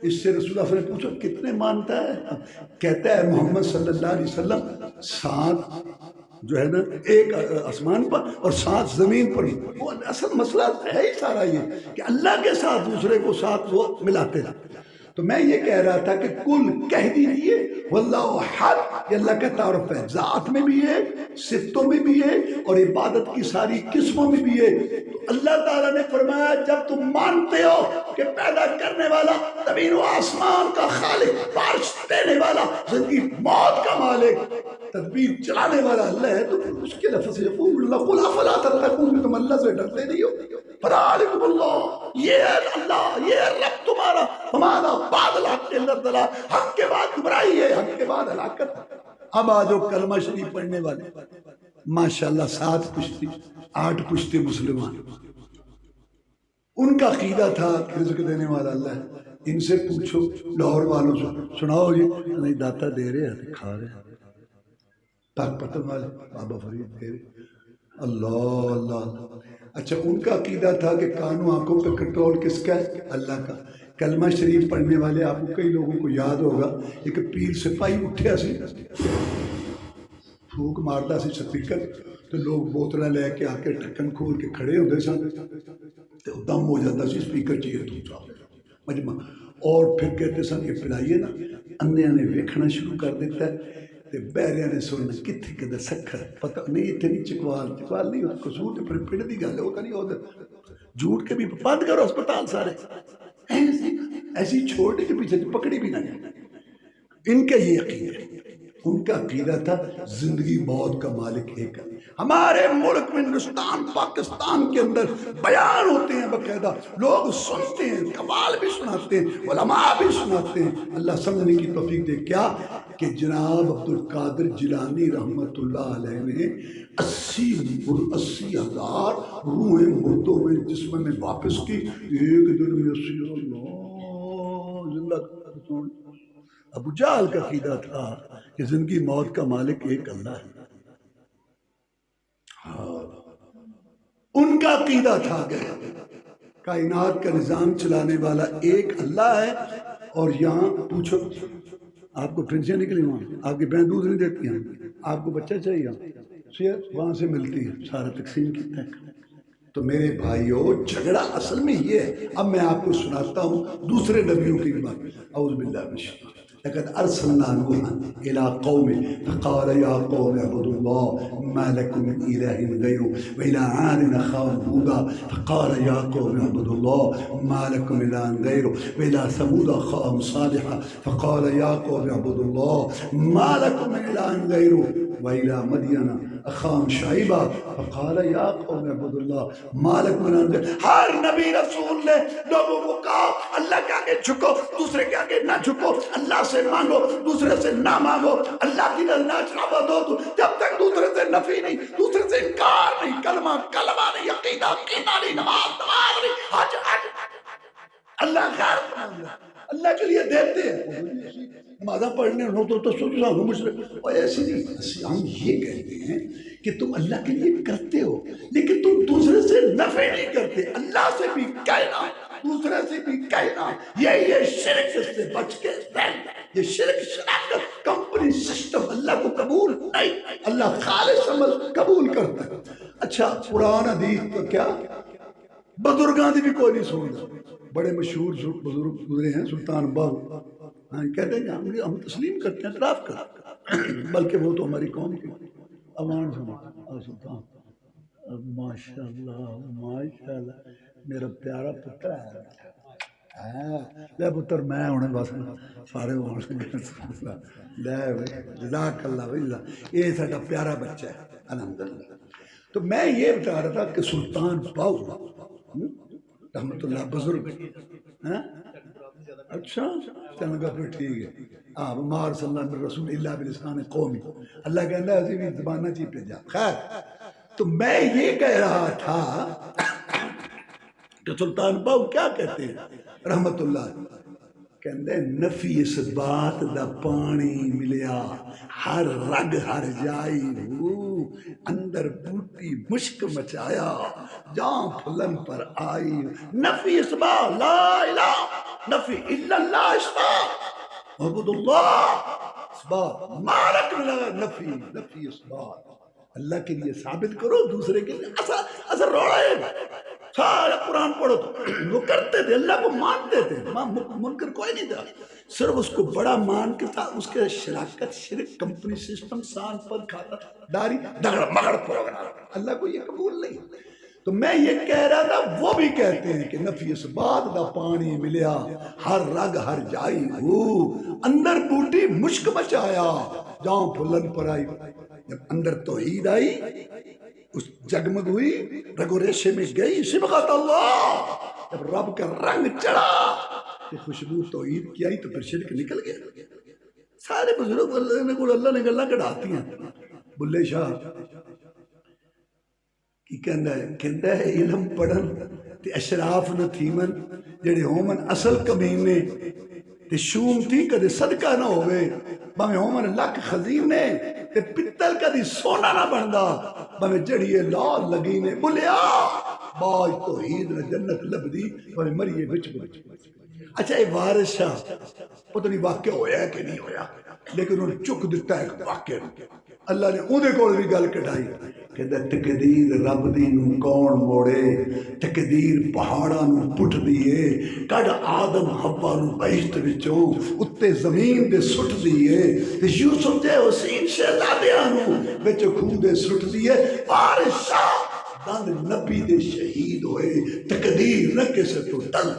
اس سے رسول اللہ صلی اللہ علیہ وسلم نے پوچھا کتنے مانتا ہے؟ کہتا ہے محمد صلی اللہ علیہ وسلم 7 جو ہے نا، ایک آسمان پر اور 7 زمین پر۔ وہ اصل مسئلہ ہے ہی سارا یہ کہ اللہ کے ساتھ دوسرے کو ساتھ وہ ملاتے ہیں۔ تو میں یہ کہہ رہا تھا کہ کل کہہ دیجئے واللہ احد، یہ اللہ کا تعارف ہے، ذات میں بھی ہے، صفتوں میں بھی ہے، اور عبادت کی ساری قسموں میں بھی ہے۔ تو اللہ تعالیٰ نے فرمایا جب تم مانتے ہو کہ پیدا کرنے والا، زمین و آسمان کا خالق، بارش دینے والا، زندگی موت کا مالک، تدبیر چلانے والا اللہ ہے، تو اس کے لفظ یقول اللہ قل افلا تتقون، تم اللہ سے ڈرتے نہیں ہو؟ فذلکم اللہ، یہ ہے اللہ، یہ ہے رب تمہارا، ہمارا بعد الحق اللہ تعالیٰ، حق کے بعد گمراہی ہے، حق کے بعد ہلاکت۔ اب آجو کلمہ شریف پڑھنے والے، ماشاءاللہ 7 پشتی 8 پشتی مسلمان، ان کا عقیدہ تھا کہ رزق دینے والا اللہ ہے۔ ان سے پوچھو لاہور والوں سے، سناؤ جی، نہیں داتا دے رہے ہیں، کھا رہے ہیں، پاک پتن والے بابا فرید دے رہے، اللہ اللہ۔ اچھا ان کا عقیدہ تھا کہ کانوں آنکھوں پہ کنٹرول کس کا ہے؟ اللہ کا۔ کلمہ شریف پڑھنے والے آپ کو کئی لوگوں کو یاد ہوگا، ایک پیر سپاہی اٹھیا سی، پھوک مارتا سی سپیکر، تو لوگ بوتلیں لے کے آ کے ڈھکن کھول کے کھڑے ہوتے سن، تو دم ہو جاتا سی سپیکر چاہیے تو مجمع، اور پھر کہتے سن کہ پلائیے نا، اندھیاں نے ویکھنا شروع کر دیتا ہے، تے بہریاں نے سننا کتھے کدھر سکھر، پتہ نہیں اتنے نہیں، چکوال نہیں ہوتا، قصور تے پھر پڑھ دی گل ہوتا نہیں ہوتا، جھوٹ کے بھی بند کرو اسپتال سارے، ایسی چھوڑنے کے پیچھے پکڑی بھی نہ جائے۔ ان کا یہ عقیدہ ہے، ان کا عقیدہ تھا زندگی موت کا مالک ایک ہے۔ ہمارے ملک میں ہندوستان پاکستان کے اندر بیان ہوتے ہیں باقاعدہ، لوگ سنتے ہیں، قوال بھی سناتے ہیں، علماء بھی سناتے ہیں، اللہ سمجھنے کی توفیق دے۔ کیا کہ جناب عبد القادر جیلانی رحمت اللہ علیہ نے 80,000 روحیں مردوں میں جسم میں واپس کی، ایک دن میں 80,000 زندہ کر۔ ابو جہل کا عقیدہ تھا کہ زندگی موت کا مالک ایک اللہ ہے۔ ان کا عقیدہ تھا کہ کائنات کا نظام چلانے والا ایک اللہ ہے، اور یہاں پوچھو آپ کو ٹرنسیاں نکلی، وہاں آپ کی بہن دودھ نہیں دیتی ہیں، آپ کو بچہ چاہیے، وہاں سے ملتی ہے، سارا تقسیم کیتا ہے۔ تو میرے بھائیو جھگڑا اصل میں یہ ہے۔ اب میں آپ کو سناتا ہوں دوسرے نبیوں کی بات، اعوذ باللہ من الشیطان۔ لقد ارسلنا نوحا الى قومه فقال يا قوم اعبدوا الله ما لكم من اله غيره والى عاد اخاهم هودا فقال يا قوم اعبدوا الله ما لكم من اله غيره والى ثمود اخاهم صالحا فقال يا قوم اعبدوا الله ما لكم من اله غيره وإلى مدين أخاهم شعيبا فقال يا قوم اعبدوا الله ما لكم من إله غيره۔ ہر نبی رسول نے لوگوں کو کہا اللہ کے آگے جھکو، دوسرے کے آگے نہ جھکو، اللہ سے مانگو، دوسرے سے نہ مانگو، اللہ کی نہ چڑھاوا دو، جب تک دوسرے سے نفی نہیں، دوسرے سے انکار نہیں، کلمہ نہیں، عقیدہ نہیں، نماز نہیں، حج اللہ خیر اللہ کے لیے دیتے ہیں۔ نمازہ پڑھنے ہو تو سوچو مشرک، اور ایسی نہیں، ہم یہ کہتے ہیں کہ تم اللہ کے لیے کرتے ہو لیکن تم دوسرے سے نفع نہیں کرتے، اللہ سے بھی کہنا، دوسرے سے بھی کہنا، یہ شرک سے بچ کے رہنا۔ یہ شرک شراکت کمپنی سسٹم اللہ کو قبول نہیں، اللہ خالص عمل قبول کرتا ہے۔ اچھا قرآن حدیث تو کیا بزرگاں دی بھی کوئی نہیں سنتا۔ بڑے مشہور بزرگ گزرے ہیں سلطان باہو، کہتے ہیں کہ ہم تسلیم کرتے ہیں، اعتراف کرتے ہیں، بلکہ وہ تو ہماری قوم کی امان سنا سلطان، ماشاءاللہ ماشاءاللہ میرا پیارا پتر ہے، لے پتر میں ہونے بس سارے لے جزاک اللہ بھائی، یہ ساڈا پیارا بچہ ہے الحمدللہ۔ تو میں یہ بتا رہا تھا کہ سلطان باؤ رحمت اللہ بزرگ، اچھا چنگا پھر ٹھیک ہے، ہاں مار صلی اللہ علیہ رسول اللہ بلسان قومی، اللہ کہنا ہے اسی بھی زبانہ چی پہ جا خیر۔ تو میں یہ کہہ رہا تھا کہ سلطان باؤ کیا کہتے ہیں رحمت اللہ، کہندے نفی اس بات دا پانی ملیا ہر رگ ہر جائی ہو، اندر بوٹی مشک مچایا جان پھلن پر آئی، نفی اس بات لا الہ نفی الا اللہ اس بات عبد اللہ اس بات مالک نفی نفی اس بات، اللہ کے لیے ثابت کرو، دوسرے کے لیے اثر روڑا ہے۔ سارا قرآن پڑھو تو وہ کرتے تھے، اللہ کو مانتے تھے، منکر کوئی نہیں تھا، صرف اس کو بڑا مان کے تھا، اس کے شراکت شرک کمپنی سسٹم سان پر کھاتا داری دگڑ مگڑ پروگرام، اللہ کو یہ قبول نہیں۔ تو میں یہ کہہ رہا تھا وہ بھی کہتے ہیں کہ نفی اس بات دا پانی ملیا ہر رگ ہر جائی ہو، اندر بوٹی مشک مچایا جاؤں پھلن پر آئی، جب اندر توحید آئی اس جگمگ ہوئی رگو ریشے میں گئی صبغت اللہ، جب رب کا رنگ چڑھا کہ خوشبو توحید کی آئی تو پھر شرک نکل گیا۔ سارے بزرگ اللہ نے گلہ کڑھاتی ہیں۔ بلے شاہ کی کہندہ ہے علم پڑھن تے اشراف نہ تھیمن جڑے ہومن اصل کمینے تے شوم تھی کدے صدقہ نہ ہوئے، بھامے ہومن لکھ خزینے تے پتل کدی سونا نہ بندا، بھامے جڑیے لال لگینے بلیا باج توحید نہ جنت لب دی بھامے مریے بچ بچ۔ اچھا یہ وارث شاہ پتہ نہیں واقع ہویا ہے کہ نہیں ہویا، لیکن انہوں نے چک دیتا ہے واقع، اللہ نے اندھے کول بھی گل کٹائی کہ تقدیر رب دی نو کون موڑے، تقدیر پہاڑاں نو پٹ دیئے، کڈ آدم حوا نو بہشت وچوں اتے زمین دے سٹ دیئے، تے یوسف دے حسین شہزادیاں نو وچ کھو دے سٹ دیئے، وارث شاہ دند نبی دے شہید ہوئے، تقدیر نہ کسے تو ٹل۔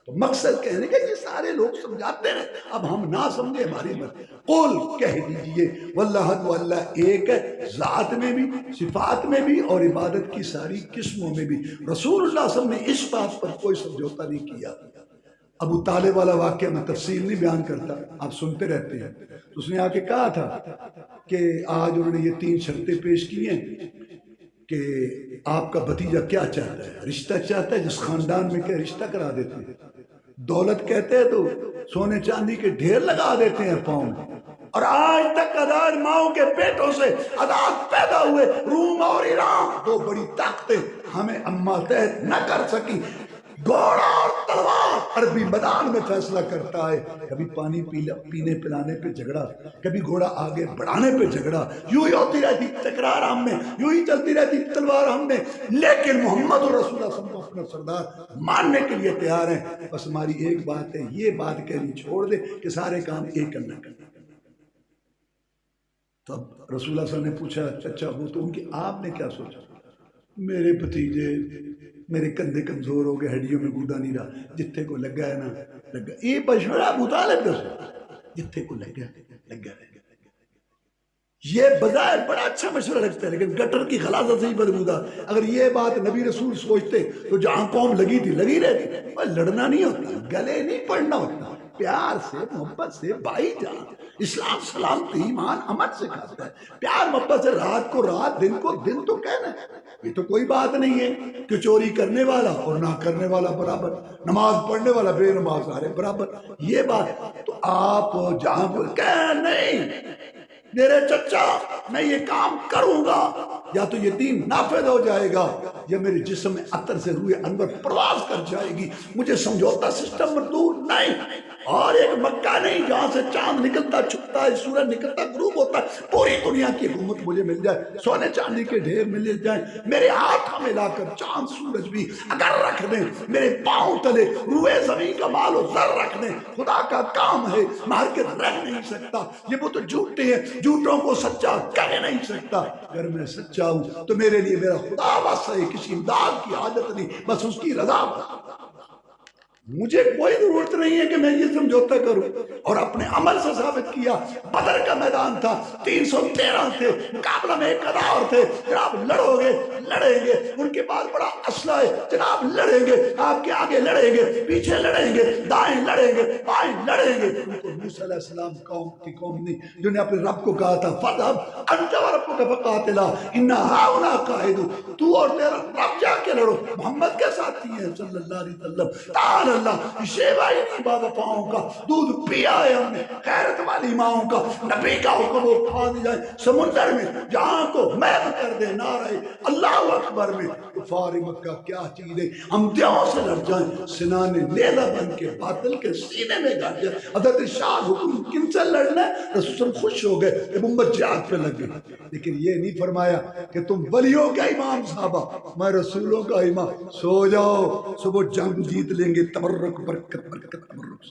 تو مقصد کہنے کہ یہ سارے لوگ سمجھاتے ہیں، اب ہم نہ سمجھے ہماری بات، قول کہہ دیجئے واللہ تو اللہ ایک ہے، ذات میں بھی صفات میں بھی اور عبادت کی ساری قسموں میں بھی۔ رسول اللہ صلی اللہ علیہ وسلم نے اس بات پر کوئی سمجھوتا نہیں کیا۔ ابو طالب والا واقعہ میں تفصیل نہیں بیان کرتا، آپ سنتے رہتے ہیں۔ تو اس نے آ کے کہا تھا کہ آج انہوں نے یہ 3 شرطیں پیش کی ہیں کہ آپ کا بھتیجا کیا چاہتا ہے، رشتہ چاہتا ہے جس خاندان میں کہ رشتہ کرا دیتے ہیں، دولت کہتے ہیں تو سونے چاندی کے ڈھیر لگا دیتے ہیں پاؤں میں، اور آج تک عداد ماؤں کے پیٹوں سے عداد پیدا ہوئے، روم اور ایران 2 بڑی طاقتیں ہمیں اما تحت نہ کر سکی، گھوڑا اور تلوار عربی میدان میں فیصلہ کرتا ہے، کبھی پانی پینے پلانے پہ جھگڑا، کبھی گھوڑا آگے بڑھانے پہ جھگڑا، یوں ہی ہوتی رہتی تکرار ہم میں، یوں ہی چلتی رہتی تلوار ہم میں، لیکن محمد رسول اللہ صلی اللہ علیہ وسلم کو اپنا سردار ماننے کے لیے تیار ہیں۔ بس ہماری ایک بات ہے، یہ بات کہنی چھوڑ دے کہ سارے کام ایک کرنا کرنا۔ تب رسول اللہ صلی اللہ علیہ وسلم نے پوچھا چچا وہ تو ان کی آپ نے کیا سوچا؟ میرے بھتیجے میرے کندھے کمزور ہو گئے، ہڈیوں میں گودا نہیں رہا، جتھے کو لگا ہے نا لگا، یہ مشورہ ابو طالب کا جتھے کو لگا لگا رہے، یہ بظاہر بڑا اچھا مشورہ لگتا ہے لیکن گٹر کی خلاصہ سے ہی بدبودا۔ اگر یہ بات نبی رسول سوچتے تو جہاں قوم لگی تھی لگی رہتی، لڑنا نہیں ہوتا، گلے نہیں پڑنا ہوتا، پیار سے محبت سے بھائی جان، اسلام سلامتی ایمان امن سکھاتا ہے، پیار محبت سے رات کو رات دن کو دن تو کہنا ہے۔ یہ تو کوئی بات نہیں ہے کہ چوری کرنے والا اور نہ کرنے والا برابر، نماز پڑھنے والا بے نماز سارے برابر، یہ بات تو آپ جہاں کہ نہیں میرے چچا میں یہ کام کروں گا، یا تو یہ دین نافذ ہو جائے گا یا میرے جسم میں عطر سے روح انور پرواز کر جائے گی، مجھے سمجھوتا سسٹم منظور نہیں۔ اور ایک مکہ نہیں جہاں سے چاند نکلتا چھپتا ہے، سورج نکلتا غروب ہوتا ہے، پوری دنیا کی حکومت مجھے مل جائے، سونے چاندی کے ڈھیر مل جائیں، میرے ہاتھ میں لا کر چاند سورج بھی اگر رکھ دیں، میرے پاؤں تلے روئے زمین کا مال و زر رکھ دیں، خدا کا کام ہے، مار کے رہ نہیں سکتا، یہ وہ تو جھوٹے ہیں، جھوٹوں کو سچا کہہ نہیں سکتا۔ اگر میں سچا ہوں تو میرے لیے میرا خدا واسطہ ہے، کسی امداد کی حاجت نہیں، بس اس کی رضا۔ مجھے کوئی ضرورت نہیں ہے کہ میں یہ سمجھوتا کروں، اور اپنے عمل سے ثابت کیا۔ بدر کا میدان تھا، 313 تھے، مقابلہ میں 1,000 تھے۔ جناب لڑو گے، لڑیں گے، ان کے پاس بڑا اسلحہ ہے، جناب لڑیں گے، آپ کے آگے لڑیں گے، پیچھے لڑیں گے، دائیں لڑیں گے، بائیں لڑیں گے۔ ان کو موسیٰ علیہ السلام قوم نہیں، جنہیں اپنے رب کو کہا تھا فَذْهَبْ أَنْتَ وَرَبُّكَ فَقَاتِلَا إِنَّا هَاهُنَا قَاعِدُونَ، تو اور تیرا رب جا کے لڑو، محمد کے ساتھی ہیں صلی اللہ علیہ وسلم۔ تعال اللہ شیوائی بابا پاؤں کا دودھ پیا ہے ہم نے، غیرت والی ماؤں کا، نبی کا حکم وہ کھا دی جائے سمندر میں جہاں کو محو کر دے نعرہ اللہ اکبر میں۔ کفار مکہ کیا چیز ہے، ہم دیوں سے لڑ جائیں، سنان نیزہ بن کے باطل کے سینے میں گاڑ جائیں۔ حضرت شاہ حکم کن سے لڑنا ہے؟ رسول خوش ہو گئے کہ امت جہاد پہ لگ گئی، لیکن یہ نہیں فرمایا کہ تم ولیوں کا امام صحابہ، میں رسولوں کا امام، سو جاؤ صبح جنگ جیت لیں گے، تبرک برکت برکت تبرک۔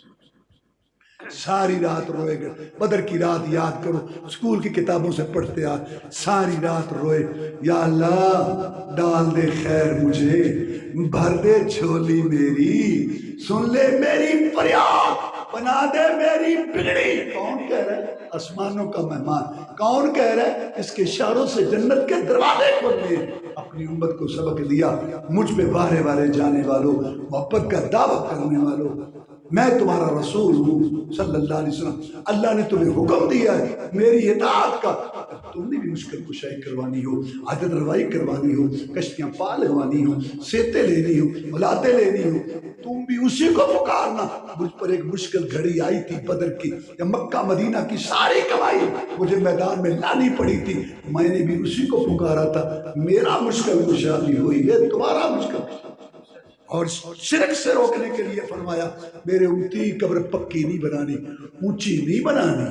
ساری رات روئے گا، بدر کی رات یاد کرو، اسکول کی کتابوں سے پڑھتے آ، ساری رات روئے، یا اللہ ڈال دے خیر مجھے، بھر دے جھولی میری، سن لے میری فریاد، بنا دے میری بگڑی۔ کون کہہ رہا ہے؟ آسمانوں کا مہمان۔ کون کہہ رہا ہے؟ اس کے اشاروں سے جنت کے دروازے کھول دیے۔ اپنی امت کو سبق دیا، مجھ پہ وارے وارے جانے والوں، محبت کا دعویٰ کرنے والوں، میں تمہارا رسول ہوں صلی اللہ علیہ وسلم، اللہ نے تمہیں حکم دیا ہے میری اطاعت کا۔ تم نے بھی مشکل کشائی کروانی ہو، عادت روائی کروانی ہو، کشتیاں پا لگوانی ہو، سیتے لینی ہو، اولادیں لینی ہو، تم بھی اسی کو پکارنا۔ مجھ پر ایک مشکل گھڑی آئی تھی بدر کی، یا مکہ مدینہ کی ساری کمائی مجھے میدان میں لانی پڑی تھی، میں نے بھی اسی کو پکارا تھا۔ میرا مشکل کشا بھی ہوئی ہے، تمہارا مشکل کشا۔ اور شرک سے روکنے کے لیے فرمایا میرے امتی قبر پکی نہیں بنانی، اونچی نہیں بنانی،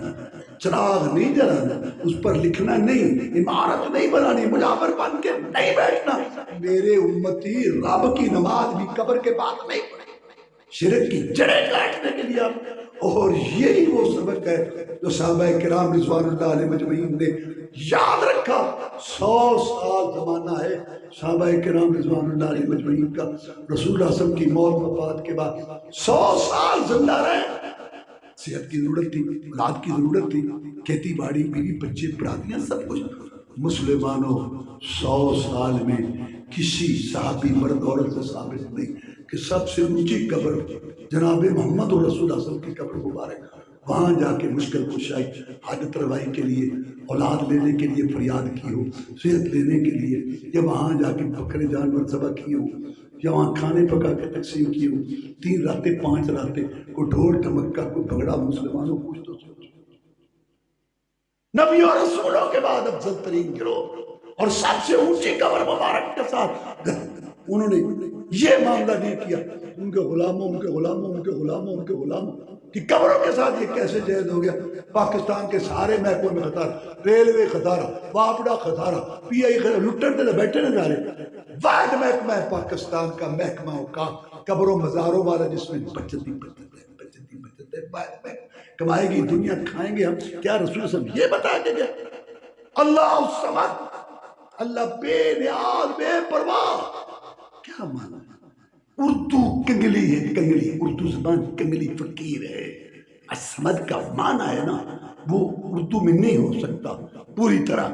چراغ نہیں جلانا، اس پر لکھنا نہیں، عمارت نہیں بنانی، مجاور بن کے نہیں بیٹھنا۔ میرے امتی رب کی نماز بھی قبر کے بعد نہیں پڑھے، شرک کی جڑیں کاٹنے کے لیے آپ۔ اور یہی وہ سبق ہے جو صحابہ کرام رضوان اللہ علیہ مجمعین نے یاد رکھا۔ 100 سال زمانہ ہے صحابہ کرام رضوان اللہ علیہ مجمعین کا، رسول اللہ صلی اللہ علیہ وسلم کی موت وفات کے بعد 100 سال زندہ رہے۔ صحت کی ضرورت تھی، اولاد کی ضرورت تھی، کھیتی باڑی، بیوی بچے، برادریاں، سب کچھ۔ مسلمانوں 100 سال میں کسی صحابی مرد عورت سے ثابت نہیں کہ سب سے اونچی قبر جناب محمد رسول اللہ صلی اللہ علیہ وسلم کی قبر مبارک، وہاں جا کے مشکل کشائی، حاجت روائی کے لیے، اولاد لینے کے لیے فریاد کی ہو، صحت لینے کے لیے، یا وہاں جا کے بکرے جانور ذبح کیے ہوں، یا وہاں کھانے پکا کے تقسیم کیے ہوں، 3 راتیں 5 راتیں، کوئی ڈھول ڈھمکا، کوئی بھنگڑا، مسلمانوں کچھ تو سوچو۔ نبی اور رسولوں کے بعد افضل ترین گروہ اور سب سے اونچی قبر مبارک کے ساتھ انہوں نے یہ معاملہ نہیں کیا۔ ان کے غلاموں ان کے غلاموں کی قبروں کے ساتھ یہ کیسے جائز ہو گیا؟ پاکستان کے سارے محکموں میں خطارہ، ریلوے خطارہ، واپڈا خطارہ، پی آئی خطارہ، لٹن تے بیٹھے نہ جا رہے۔ واحد محکمہ ہے پاکستان کا، محکمہ اوقاف قبروں مزاروں والا، جس میں بچت ہے، کمائے گی دنیا، کھائیں گے ہم۔ کیا رسول صلی اللہ علیہ وسلم یہ بتا کے گیا؟ اللہ الصمد، اللہ بے نیاز بے پرواہ، کیا مانا ہے؟ اردو کنگلی ہے، کنگلی، اردو زبان کنگلی فقیر ہے۔ الصمد کا معنی ہے نا، وہ اردو میں نہیں ہو سکتا پوری طرح۔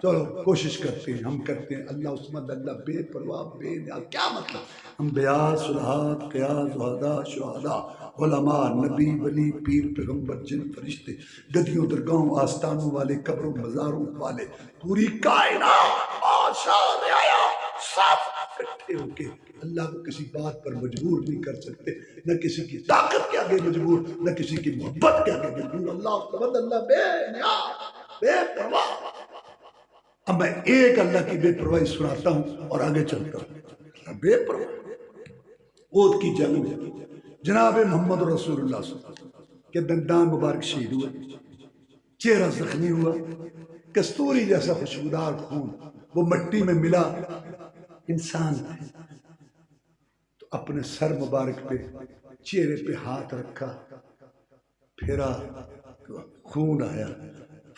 چلو کوشش کرتے ہیں، ہم کرتے ہیں۔ اللہ الصمد، اللہ بے پرواہ بے نیاز، کیا مطلب؟ انبیاء، صلحات، قیاس، زہداء، شہداء، علماء، نبی، ولی، پیر، پیغمبر، جن، فرشتے، گدیوں، درگاہوں، آستانوں والے، قبروں، مزاروں والے، پوری کائنات، بادشاہ، رعایا، سب اکٹھے ہو کے اللہ کو کسی بات پر مجبور نہیں کر سکتے، نہ کسی کی طاقت کے آگے مجبور، نہ کسی کی محبت کے آگے مجبور۔ اللہ الصمد، اللہ بے نیاز بے پرواہ۔ اب میں ایک اللہ کی بے پرواہی سناتا ہوں اور آگے چلتا ہوں۔ اللہ بے پرواہ۔ اود کی جنگ میں جناب محمد رسول اللہ صلی اللہ علیہ وسلم کے دندان مبارک شہید ہوئے، چہرہ زخمی ہوا، کستوری جیسا خوشبودار خون وہ مٹی میں ملا۔ انسان تھے تو اپنے سر مبارک پہ، چہرے پہ ہاتھ رکھا، پھرا، خون آیا،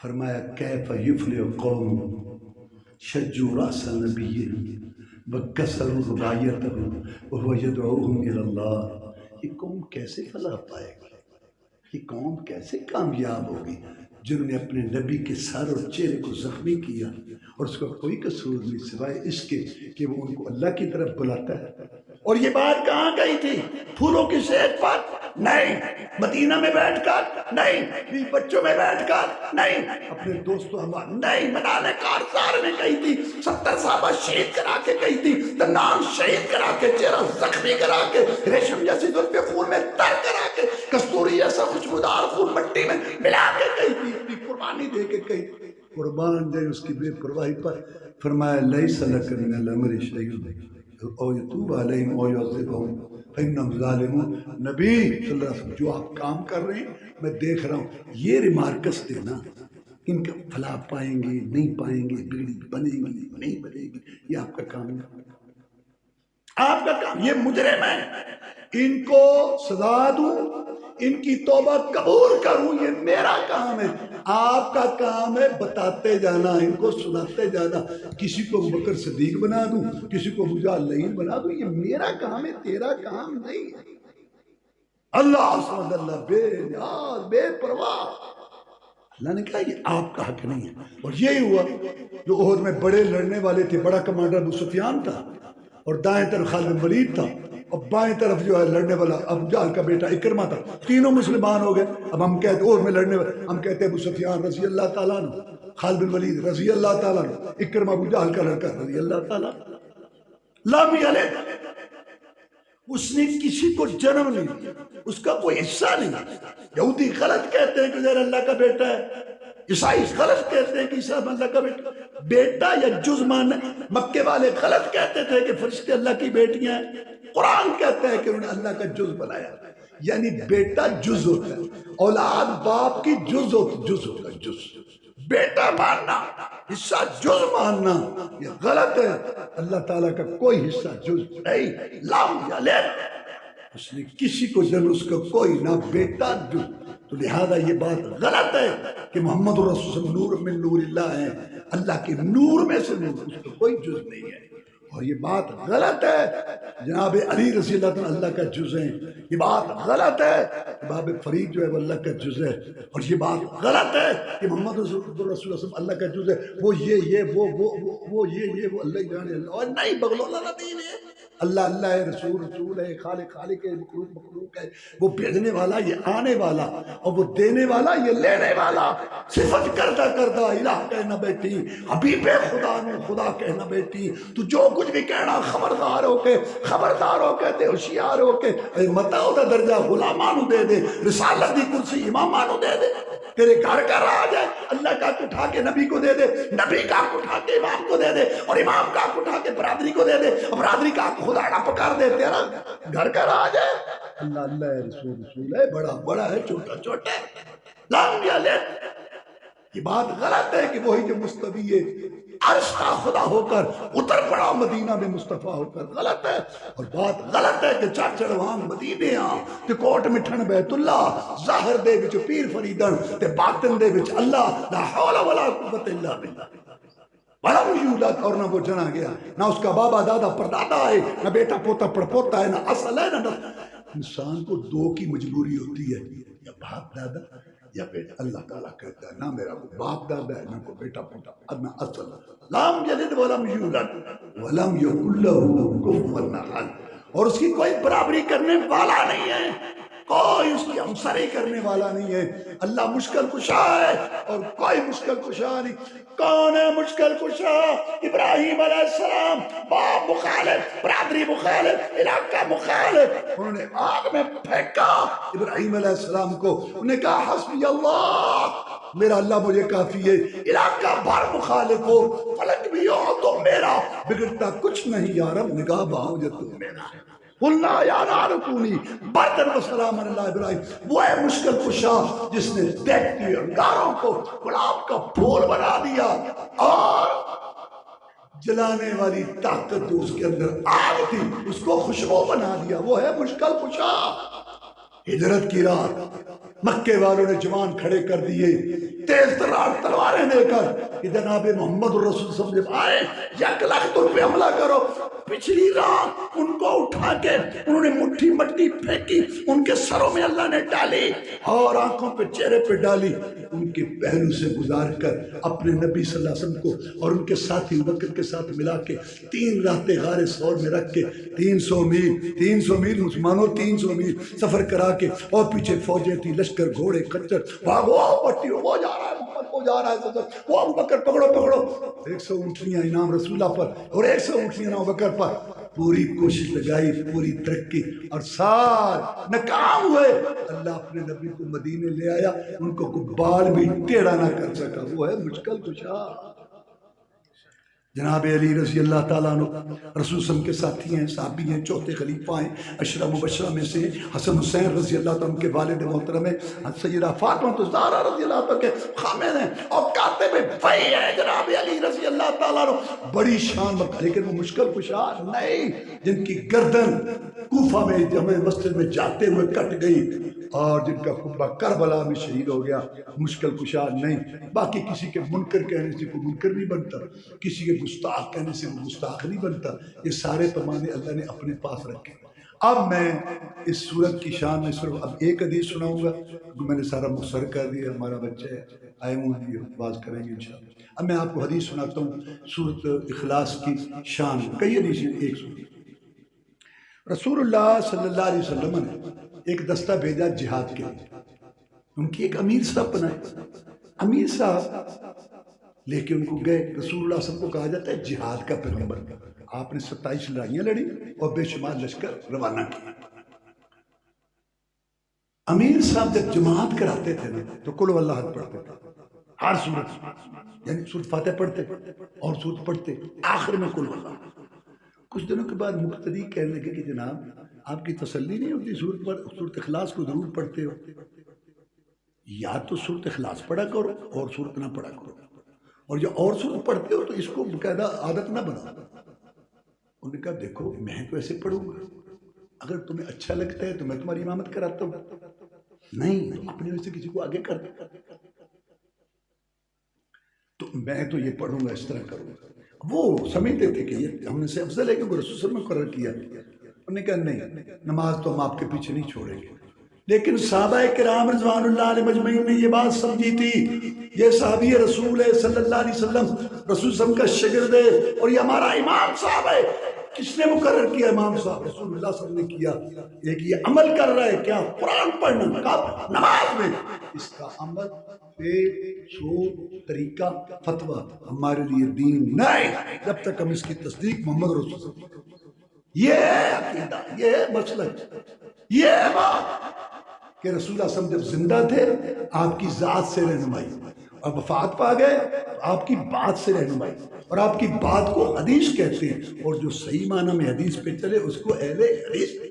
فرمایا کیف یفلح قوم شجوا راس نبی وکسروا رباعیتہ وهو یدعوہم الی اللہ۔ یہ قوم کیسے فلاح پائے گی، یہ قوم کیسے کامیاب ہوگی جنہوں نے اپنے نبی کے سر اور چہرے کو زخمی کیا اور اس کا کوئی قصور نہیں سوائے اس کے کہ وہ ان کو اللہ کی طرف بلاتا ہے۔ اور یہ بات کہاں گئی تھی؟ پھولوں کی صحت پر نہیں، مدینہ میں بیٹھ کر نہیں، بچوں میں بیٹھ کر نہیں، اپنے دوستوں ہمارے نہیں، منال کارزار میں گئی تھی، 70 صحابہ شہید کرا کے گئی تھی، دندان شہید کرا کے، چہرہ زخمی کرا کے، ریشم جیسی زلفیں خون میں تر کرا کے، کستوری ایسا خوشبودار خون مٹی میں ملا کے گئی تھی، اپنی قربانی دے کے گئی تھی۔ قربان جائے اس کی بے پرواہی پر فرمایا لیس لک من الامر شیء او یتوب علیہم او یعذبہم فإنہم ظالمون۔ نبی صلی اللہ علیہ وسلم جو آپ کام کر رہے ہیں میں دیکھ رہا ہوں، یہ ریمارکس دینا ان کا فلاح پائیں گے نہیں پائیں گے، بگڑی بنے گی نہیں بنے گی، یہ آپ کا کام ہے، آپ کا کام۔ یہ مجرم ہے، ان کو سزا دوں، ان کی توبہ قبول کروں، یہ میرا کام ہے۔ آپ کا کام ہے بتاتے جانا، ان کو سناتے جانا، کسی کو ابوبکر صدیق بنا دوں، کسی کو ابو جہل لعین بنا دوں، یہ میرا کام ہے، تیرا کام نہیں ہے۔ اللہ سبحانہ اللہ بے نیاز بے پرواہ، اللہ نے کہا یہ آپ کا حق نہیں ہے۔ اور یہی ہوا جو احد میں بڑے لڑنے والے تھے، بڑا کمانڈر ابو سفیان تھا اور دائیں طرف خالد بن ولید تھا اور بائیں طرف جو ہے لڑنے والا ابو جہل کا بیٹا اکرمہ تھا، تینوں مسلمان ہو گئے۔ اب ہم کہتے احد میں لڑنے والے، ہم کہتے ابو سفیان رضی اللہ تعالیٰ عنہ، خالد بن ولید رضی اللہ تعالیٰ عنہ، اکرمہ ابو جہل کا لڑکا رضی اللہ تعالیٰ عنہ۔ لم یلد، اس نے کسی کو جنم نہیں دیا، اس کا کوئی حصہ نہیں۔ یہودی غلط کہتے ہیں کہ زیر اللہ کا بیٹا ہے، عیسائی غلط کہتے ہیں کہ عیسیٰ اللہ کا بیٹا یا جز ماننا، مکے والے غلط کہتے تھے کہ فرشتے اللہ کی بیٹیاں ہیں، قرآن کہتا ہے کہ انہوں نے اللہ کا جز بنایا، یعنی بیٹا جز ہوتا ہے، اولاد باپ کی جز ہوتا ہے، جز بیٹا ماننا، حصہ جز ماننا یہ غلط ہے۔ اللہ تعالیٰ کا کوئی حصہ جز نہیں، لم یلد، اس نے کسی کو جن اس کا کوئی نہ بیٹا جز، تو لہذا یہ بات غلط ہے کہ محمد رسول نور من نور اللہ ہے، اللہ کے نور میں سے نور، اس کا کوئی جز نہیں ہے۔ اور یہ بات غلط ہے جناب علی رضی اللہ عنہ اللہ کا جز ہے، یہ بات غلط ہے کہ باب فرید جو ہے وہ اللہ کا جز ہے، اور یہ بات غلط ہے کہ محمد رسول اللہ اللہ کا جز ہے، وہ یہ وہ یہ وہ اللہ جانے اللہ، اور نہیں بغلولہ نبی نے اللہ اللہ ہے، رسول رسول ہے، خالق خالق ہے، مخلوق مخلوق ہے، وہ بھیجنے والا یہ آنے والا، اور وہ دینے والا یہ لینے والا، صفت کردہ کردہ الہ کہنا بیٹی، حبیب خدا نو خدا کہنا بیٹی، تو جو کچھ بھی کہنا خبردار ہو کے تے ہوشیار ہو کے متاؤ دا درجہ غلامانو دے دے، رسالت دی کرسی امامانو دے دے، تیرے گھر کا راج ہے، اللہ کا اٹھا کے نبی کو دے دے، نبی کا اٹھا کے امام کو دے دے، اور امام کا اٹھا کے برادری کو دے دے، اور برادری کا خدا نہ پکار دے، تیرا گھر کا راج ہے۔ اللہ اللہ ہے، رسول رسول ہے، بڑا بڑا ہے، چھوٹا چھوٹا ہے، لم یلد۔ یہ بات غلط ہے کہ وہی جو مستوی ہے عرش کا خدا ہو کر اتر پڑا مدینہ میں مصطفیٰ ہو کر، غلط ہے۔ اور بات غلط ہے کہ چاچڑ وہاں مدینے ہاں تے کوٹ مٹھن بیت اللہ، ظاہر دے وچ پیر فریدن تے باطن دے وچ اللہ، لا حول ولا قوت الا باللہ۔ ولم یولد، اور نہ وہ جنا گیا، نہ اس کا بابا دادا پردادا ہے، نہ بیٹا پوتا پڑپوتا ہے، نہ اصل ہے نہ انسان کو دو کی مجبوری ہوتی ہے، یا باپ دادا یا بیٹا۔ اللہ تعالیٰ کہتا ہے نہ میرا کوئی باپ دادا ہے، نہ کوئی بیٹا پوتا، نہ اصل۔ لم یلد ولم یولد ولم یکن لہ کفوا احد، اور اس کی کوئی برابری کرنے والا نہیں ہے، کوئی اس کی ہمسری کرنے والا نہیں ہے۔ اللہ مشکل کشا ہے اور کوئی مشکل کشا نہیں۔ کون ہے مشکل کشا؟ ابراہیم علیہ السلام، باپ مخالف، برادری مخالف، علاقہ مخالف، انہوں نے آگ میں پھینکا ابراہیم علیہ السلام کو، انہوں نے کہا حسبی اللہ، میرا اللہ مجھے کافی ہے، علاقہ بھر مخالف ہو، فلک بھی ہو تو میرا، بگڑتا کچھ نہیں یا رب، نگاہ بہاؤ جو تو میرا ہے۔ قُلْنَا يَا نَارُ كُونِي بَرْدًا وَسَلَامًا عَلَىٰ ابراہیم، وہ ہے مشکل کشا جس نے دیکھتی انگاروں کو گلاب کا پھول بنا دیا، اور جلانے والی طاقت جو اس کے اندر آگ تھی اس کو خوشبو بنا دیا، وہ ہے مشکل کشا۔ ہجرت کی رات مکے والوں نے جوان کھڑے کر دیے، تیز ترار تلواریں دے کر کہ جناب محمد رسول صلی اللہ علیہ وسلم آئے 1 لاکھ تم پہ حملہ کرو. پچھلی رات ان کو اٹھا کے انہوں نے مٹھی مٹی پھینکی، ان کے سروں میں اللہ نے ڈالی اور آنکھوں پہ چہرے پہ ڈالی، ان کے پہلو سے گزار کر اپنے نبی صلی اللہ علیہ وسلم کو اور ان کے ساتھی بکر کے ساتھ ملا کے 3 راتیں غار ثور میں رکھ کے 300 میل مسلمانوں 300 میل سفر کرا کے، اور پیچھے فوجیں تھی، لشکر، گھوڑے، خچر، بھاگو پٹی، وہ جا رہا ہے محمد، وہ جا رہا ہے سفر، وہ ابو بکر پکڑو 100 اونٹنیاں انعام رسول اللہ پر اور 100 اونٹنیاں ابو بکر پر. پوری کوشش لگائی، پوری ترقی، اور سار ناکام ہوئے. اللہ اپنے نبی کو مدینے لے آیا، ان کو کوئی بال بھی ٹیڑھا نہ کر سکا. وہ ہے مشکل کشا. جناب علی رضی اللہ تعالیٰ عنہ رسول صلی اللہ علیہ وسلم کے ساتھی ہیں، صحابی ہیں، چوتھے خلیفہ ہیں، عشرہ مبشرہ میں سے حسن حسین رضی اللہ تعالیٰ عنہ کے والد محترم ہیں، سیدہ فاطمہ الزہرا رضی اللہ تعالیٰ کے خامد ہیں، اور کاتب وحی ہے جناب علی رضی اللہ تعالیٰ عنہ. بڑی شان مکہ، لیکن وہ مشکل کشا نہیں، جن کی گردن کوفہ میں جمع مسجد میں جاتے ہوئے کٹ گئی اور جن کا قبہ کربلا میں شہید ہو گیا. مشکل کشا نہیں. باقی کسی کے منکر کہنے سے کوئی منکر نہیں بنتا، کسی کے گستاخ کہنے سے وہ گستاخ نہیں بنتا. یہ سارے پیمانے اللہ نے اپنے پاس رکھے. اب میں اس صورت کی شان میں صرف اب ایک حدیث سناؤں گا، جو میں نے سارا مختصر کر دیا. ہمارا بچہ ہے، آئے ہوں گے، باز کریں گے انشاءاللہ. اب میں آپ کو حدیث سناتا ہوں سورت اخلاص کی شان. کئی حدیثیں، ایک سنی. رسول اللہ صلی اللہ علیہ وسلم نے ایک دستہ بھیجا جہاد کے لیے. ان کی ایک امیر صاحب بنائے، امیر صاحب لے کے ان کو گئے. رسول اللہ صلی اللہ علیہ وسلم کو کہا جاتا ہے جہاد کا پیغمبر. آپ نے 27 لڑائیاں لڑی اور بے شمار لشکر روانہ کیا. امیر صاحب جب جماعت کراتے تھے نا تو قل واللہ احد پڑھتے تھے ہر سورت، یعنی سورت فاتح پڑھتے اور سورت پڑھتے، آخر میں قل واللہ. کچھ دنوں کے بعد مقتدی کہنے لگے کہ جناب آپ کی تسلی نہیں ہوتی، سورت اخلاص کو ضرور پڑھتے ہو، یا تو سورت اخلاص پڑھا کرو اور سورت نہ پڑھا کرو، اور جو اور سورت پڑھتے ہو تو اس کو باقاعدہ عادت نہ بناؤ. انہوں نے کہا دیکھو میں تو ایسے پڑھوں گا، اگر تمہیں اچھا لگتا ہے تو میں تمہاری امامت کراتا ہوں، نہیں تو اپنے وجہ سے کسی کو آگے کر دو، تو میں تو یہ پڑھوں گا، اس طرح کروں گا. وہ سمجھتے تھے کہ یہ ہم نے سے افضل ہے کہ وہ رسول صلی اللہ علیہ وسلم نے مقرر کیا. انہوں نے کہا نہیں، نماز تو ہم آپ کے پیچھے نہیں چھوڑیں گے. لیکن صحابہ کرام رضوان اللہ علیہ مجمعین نے یہ بات سمجھی تھی، یہ صحابی رسول ہے صلی اللہ علیہ وسلم، رسول صلی اللہ علیہ وسلم کا شاگرد ہے اور یہ ہمارا امام صاحب ہے. کس نے مقرر کیا؟ امام صاحب رسول اللہ صلی اللہ علیہ وسلم نے کیا. ایک یہ عمل کر رہا ہے، کیا؟ قرآن پڑھنا، کب؟ نماز میں. اس کا عمل، فعل، شعور، طریقہ، فتویٰ ہمارے لیے دین نہیں جب تک ہم اس کی تصدیق محمد رسول صلی اللہ علیہ وسلم. یہ ہے عقیدہ، یہ ہے مسلک، یہ ہے بات کہ رسول اللہ صلی اللہ علیہ وسلم جب زندہ تھے آپ کی ذات سے رہنمائی، اور وفات پا گئے تو آپ کی بات سے رہنمائی، اور آپ کی بات کو حدیث کہتے ہیں، اور جو صحیح معنی میں حدیث پہ چلے اس کو اہل حدیث پہ.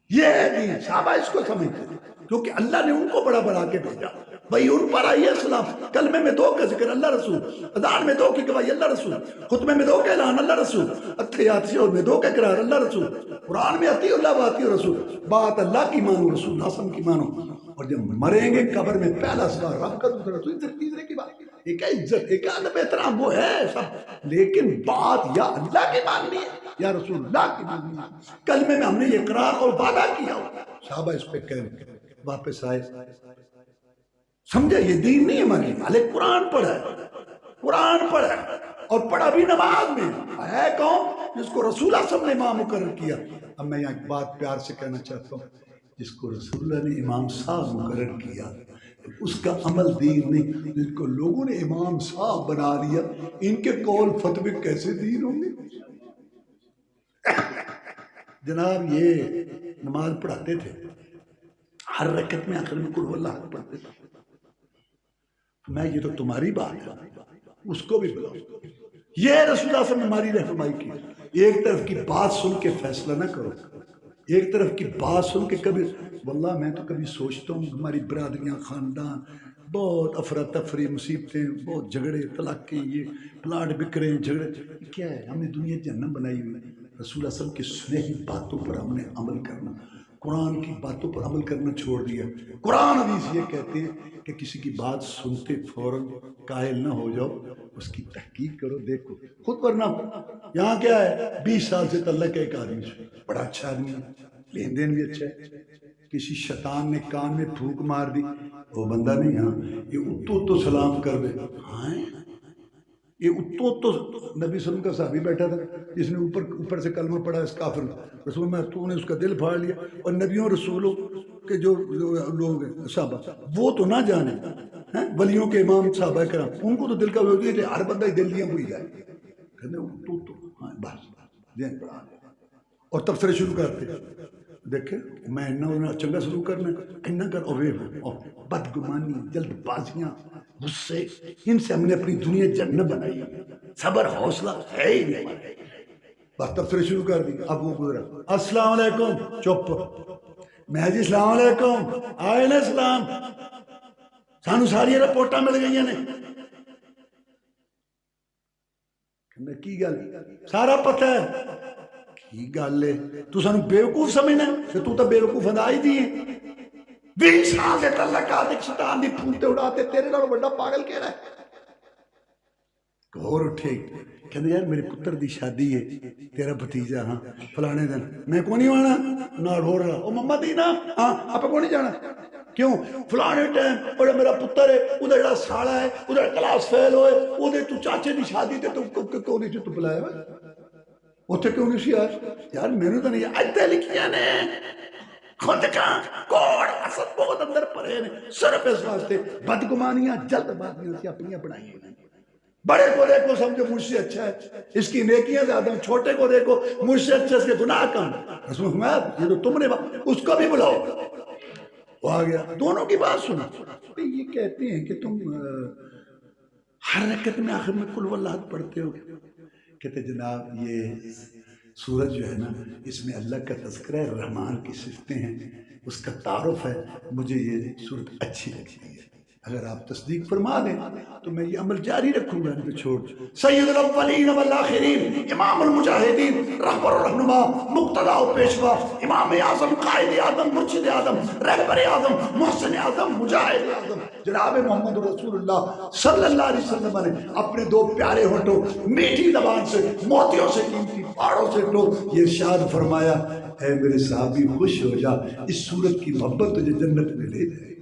یہ ہے دین. صحابہ اس کو سمجھتے ہیں کیونکہ اللہ نے ان کو بڑا بڑا کے بھیجا. بھائی ان پر آئیے السلام، کلمے میں 2 کا ذکر اللہ رسول، اذان میں 2 کی گواہی اللہ رسول، خطبے میں 2 کا اعلان اللہ رسول، اتحیات میں 2 کا اقرار اللہ رسول، قرآن میں اطیعوا اللہ واطیعوا الرسول، بات اللہ کی مانو، رسول اللہ صلی اللہ علیہ وسلم کی مانو. اور جب مریں گے قبر میں پہلا سوال رب کا، دوسرا رسول، تیسرے کی بات، ایک ہے عزت، ایک ہے ادب احترام، وہ ہے سب، لیکن بات یا اللہ کی ماننی ہے یا رسول اللہ کی ماننی ہے. کلمے میں ہم نے یہ اقرار اور وعدہ کیا ہو. صحابہ اس پہ کہہ واپس آئے، سمجھا یہ دین نہیں ہے ہماری. حالانکہ قرآن پڑھا ہے، قرآن پڑھا ہے، اور پڑھا بھی نماز میں ہے. کون؟ جس کو رسول اللہ صلی اللہ علیہ وسلم نے امام مقرر کیا. اب میں یہاں ایک بات پیار سے کہنا چاہتا ہوں، جس کو رسول اللہ نے امام صاحب مقرر کیا اس کا عمل دین نہیں. جن کو لوگوں نے امام صاحب بنا دیا ان کے قول فتوے کیسے دین ہوں گے؟ جناب یہ نماز پڑھاتے تھے، ہر رکعت میں آخر میں قل واللہ احد پڑھتے تھے. میں یہ تو تمہاری بات ہے، اس کو بھی بلاؤ. یہ رسول اللہ صلی اللہ علیہ وسلم نے ہماری رہنمائی کی. ایک طرف کی بات سن کے فیصلہ نہ کرو، ایک طرف کی بات سن کے کبھی، واللہ میں تو کبھی سوچتا ہوں ہماری برادریاں، خاندان بہت افراتفری، مصیبتیں، بہت جھگڑے، طلاق کے، یہ پلاٹ بکرے، جھگڑے، کیا ہے؟ ہم نے دنیا جہنم بنائی ہوئی. رسول اللہ صلی اللہ علیہ وسلم کی سنی باتوں پر ہم نے عمل کرنا. قرآن کی باتوں پر عمل کرنا چھوڑ دیا۔ قرآن حدیث یہ کہتے ہیں کہ کسی کی بات سنتے فوراً قائل نہ ہو جاؤ، اس کی تحقیق کرو، دیکھو خود، ورنہ یہاں کیا ہے 20 سال سے تعلق ہے ایک آدمی سے، بڑا اچھا آدمی ہے، لین دین بھی اچھا ہے، کسی شیطان نے کان میں پھونک مار دی، وہ بندہ نہیں، ہاں یہ اتو سلام کر دے، ہاں یہ اتو نبی صلی اللہ علیہ وسلم کا صحابی بیٹھا تھا جس نے اوپر سے کلمہ پڑھا اس کافر رسول میں، تو نے اس کا دل پھاڑ لیا، اور نبیوں رسولوں کے جو لوگ ہیں صحابہ وہ تو نہ جانے، ولیوں کے امام صحابہ کرام ان کو تو دل کا وجود ہے، ہر بندہ دل دیا ہوئی جائے، کہتے ہیں تو ہاں بس ذہن پڑھا، اور تبصرے شروع کرتے دیکھیں میں چنگا شروع کرنا اینا کر اوے بدگمانی، جلد بازیاں، غصے، ان سے ہم نے اپنی دنیا جنت بنائی، صبر حوصلہ ہے ہی نہیں، بس تبصرے شروع کر دی۔ اب وہ گزرا السلام علیکم، چپ، میں جی السلام علیکم، آئے نا اسلام، سانو ساری رپورٹاں مل گئی نے، کی گل سارا پتہ ہے، کی گل ہے تو سانو بیوقوف سمجھنا ہے، تو بیوقوف ہدائی دی ہے، 20 سال سے تعلق آدھے شیطان دی پھولتے اڑاتے، تیرے نال بڑا پاگل کہہ رہا ہے، گور اٹھے کہتے یار میرے پتر دی شادی ہے، تیرا بھتیجا ہاں فلانے دن، میں کو نہیں آنا نال ہو رہا، او مما دی نا ہاں آپ کو نہیں جانا، کیوں فلانے ٹائم اور میرا پتر ہے ادھر جڑا ساڑا ہے ادھر کلاس فیل ہوئے ادھر تو چاچے دی شادی تے تو کیوں نہیں تو بلایا ہوا اتنے کیوں نہیں سی آج یار میں نے تو نہیں آیتیں لکھیاں نے خود کا کوڑ حسد بہت اندر پڑے نے صرف اس واسطے بدگمانیاں جلد بازیاں سے اپنیاں بنائی ہیں، بڑے کو دیکھو سمجھو مجھ سے اچھا ہے، اس کی نیکیاں زیادہ ہیں، چھوٹے کو دیکھو مجھ سے اچھا، اس کے گناہ کم، رسول فرمایا یہ تو تم نے اس کو بھی بلاؤ، وہ آ گیا دونوں کی بات سنا، یہ کہتے ہیں کہ تم ہر رکعت میں آخر میں قل واللہ پڑھتے ہو، کہتے جناب یہ سورج جو ہے نا اس میں اللہ کا تذکرہ ہے، رحمان کی صفتیں ہیں، اس کا تعارف ہے، مجھے یہ سورت اچھی لگتی ہے، اگر آپ تصدیق فرما دیں تو میں یہ عمل جاری رکھوں گا، ان پہ چھوڑ سید الاولین والآخرین، امام المجاہدین، رہبر و رہنما، مقتدی و پیشوا، امام اعظم، قائد اعظم، مرشد اعظم، رہبر اعظم، محسن اعظم، مجاہد اعظم جناب محمد رسول اللہ صلی اللہ علیہ وسلم نے اپنے دو پیارے ہونٹوں میٹھی زبان سے موتیوں سے قیمتی پہاڑوں سے تو یہ ارشاد فرمایا اے میرے صحابی خوش ہو جا، اس سورت کی محبت تجھے جنت میں لے جائے،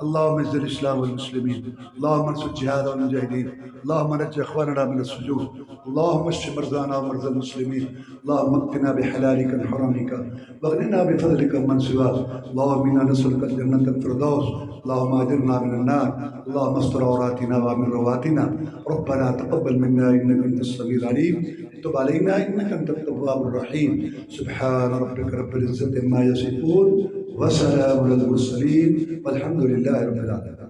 اللهم اعز الاسلام والمسلمين، اللهم انصر الجهاد والمجاهدين، اللهم نجِ اخواننا من السجون، اللهم اشف مرضانا ومرضى المسلمين، اللهم اكفنا بحلالك عن حرامك واغننا بفضلك من سواك، اللهم انا نسألك الجنة الفردوس، اللهم اجرنا من النار، اللهم استر عوراتنا وامن رواتنا، ربنا تقبل منا انك انت السميع العليم، تب علينا انك انت التواب الرحيم، سبحان ربك رب العزة عما يصفون وسلام على المرسلين والحمد لله رب العالمين.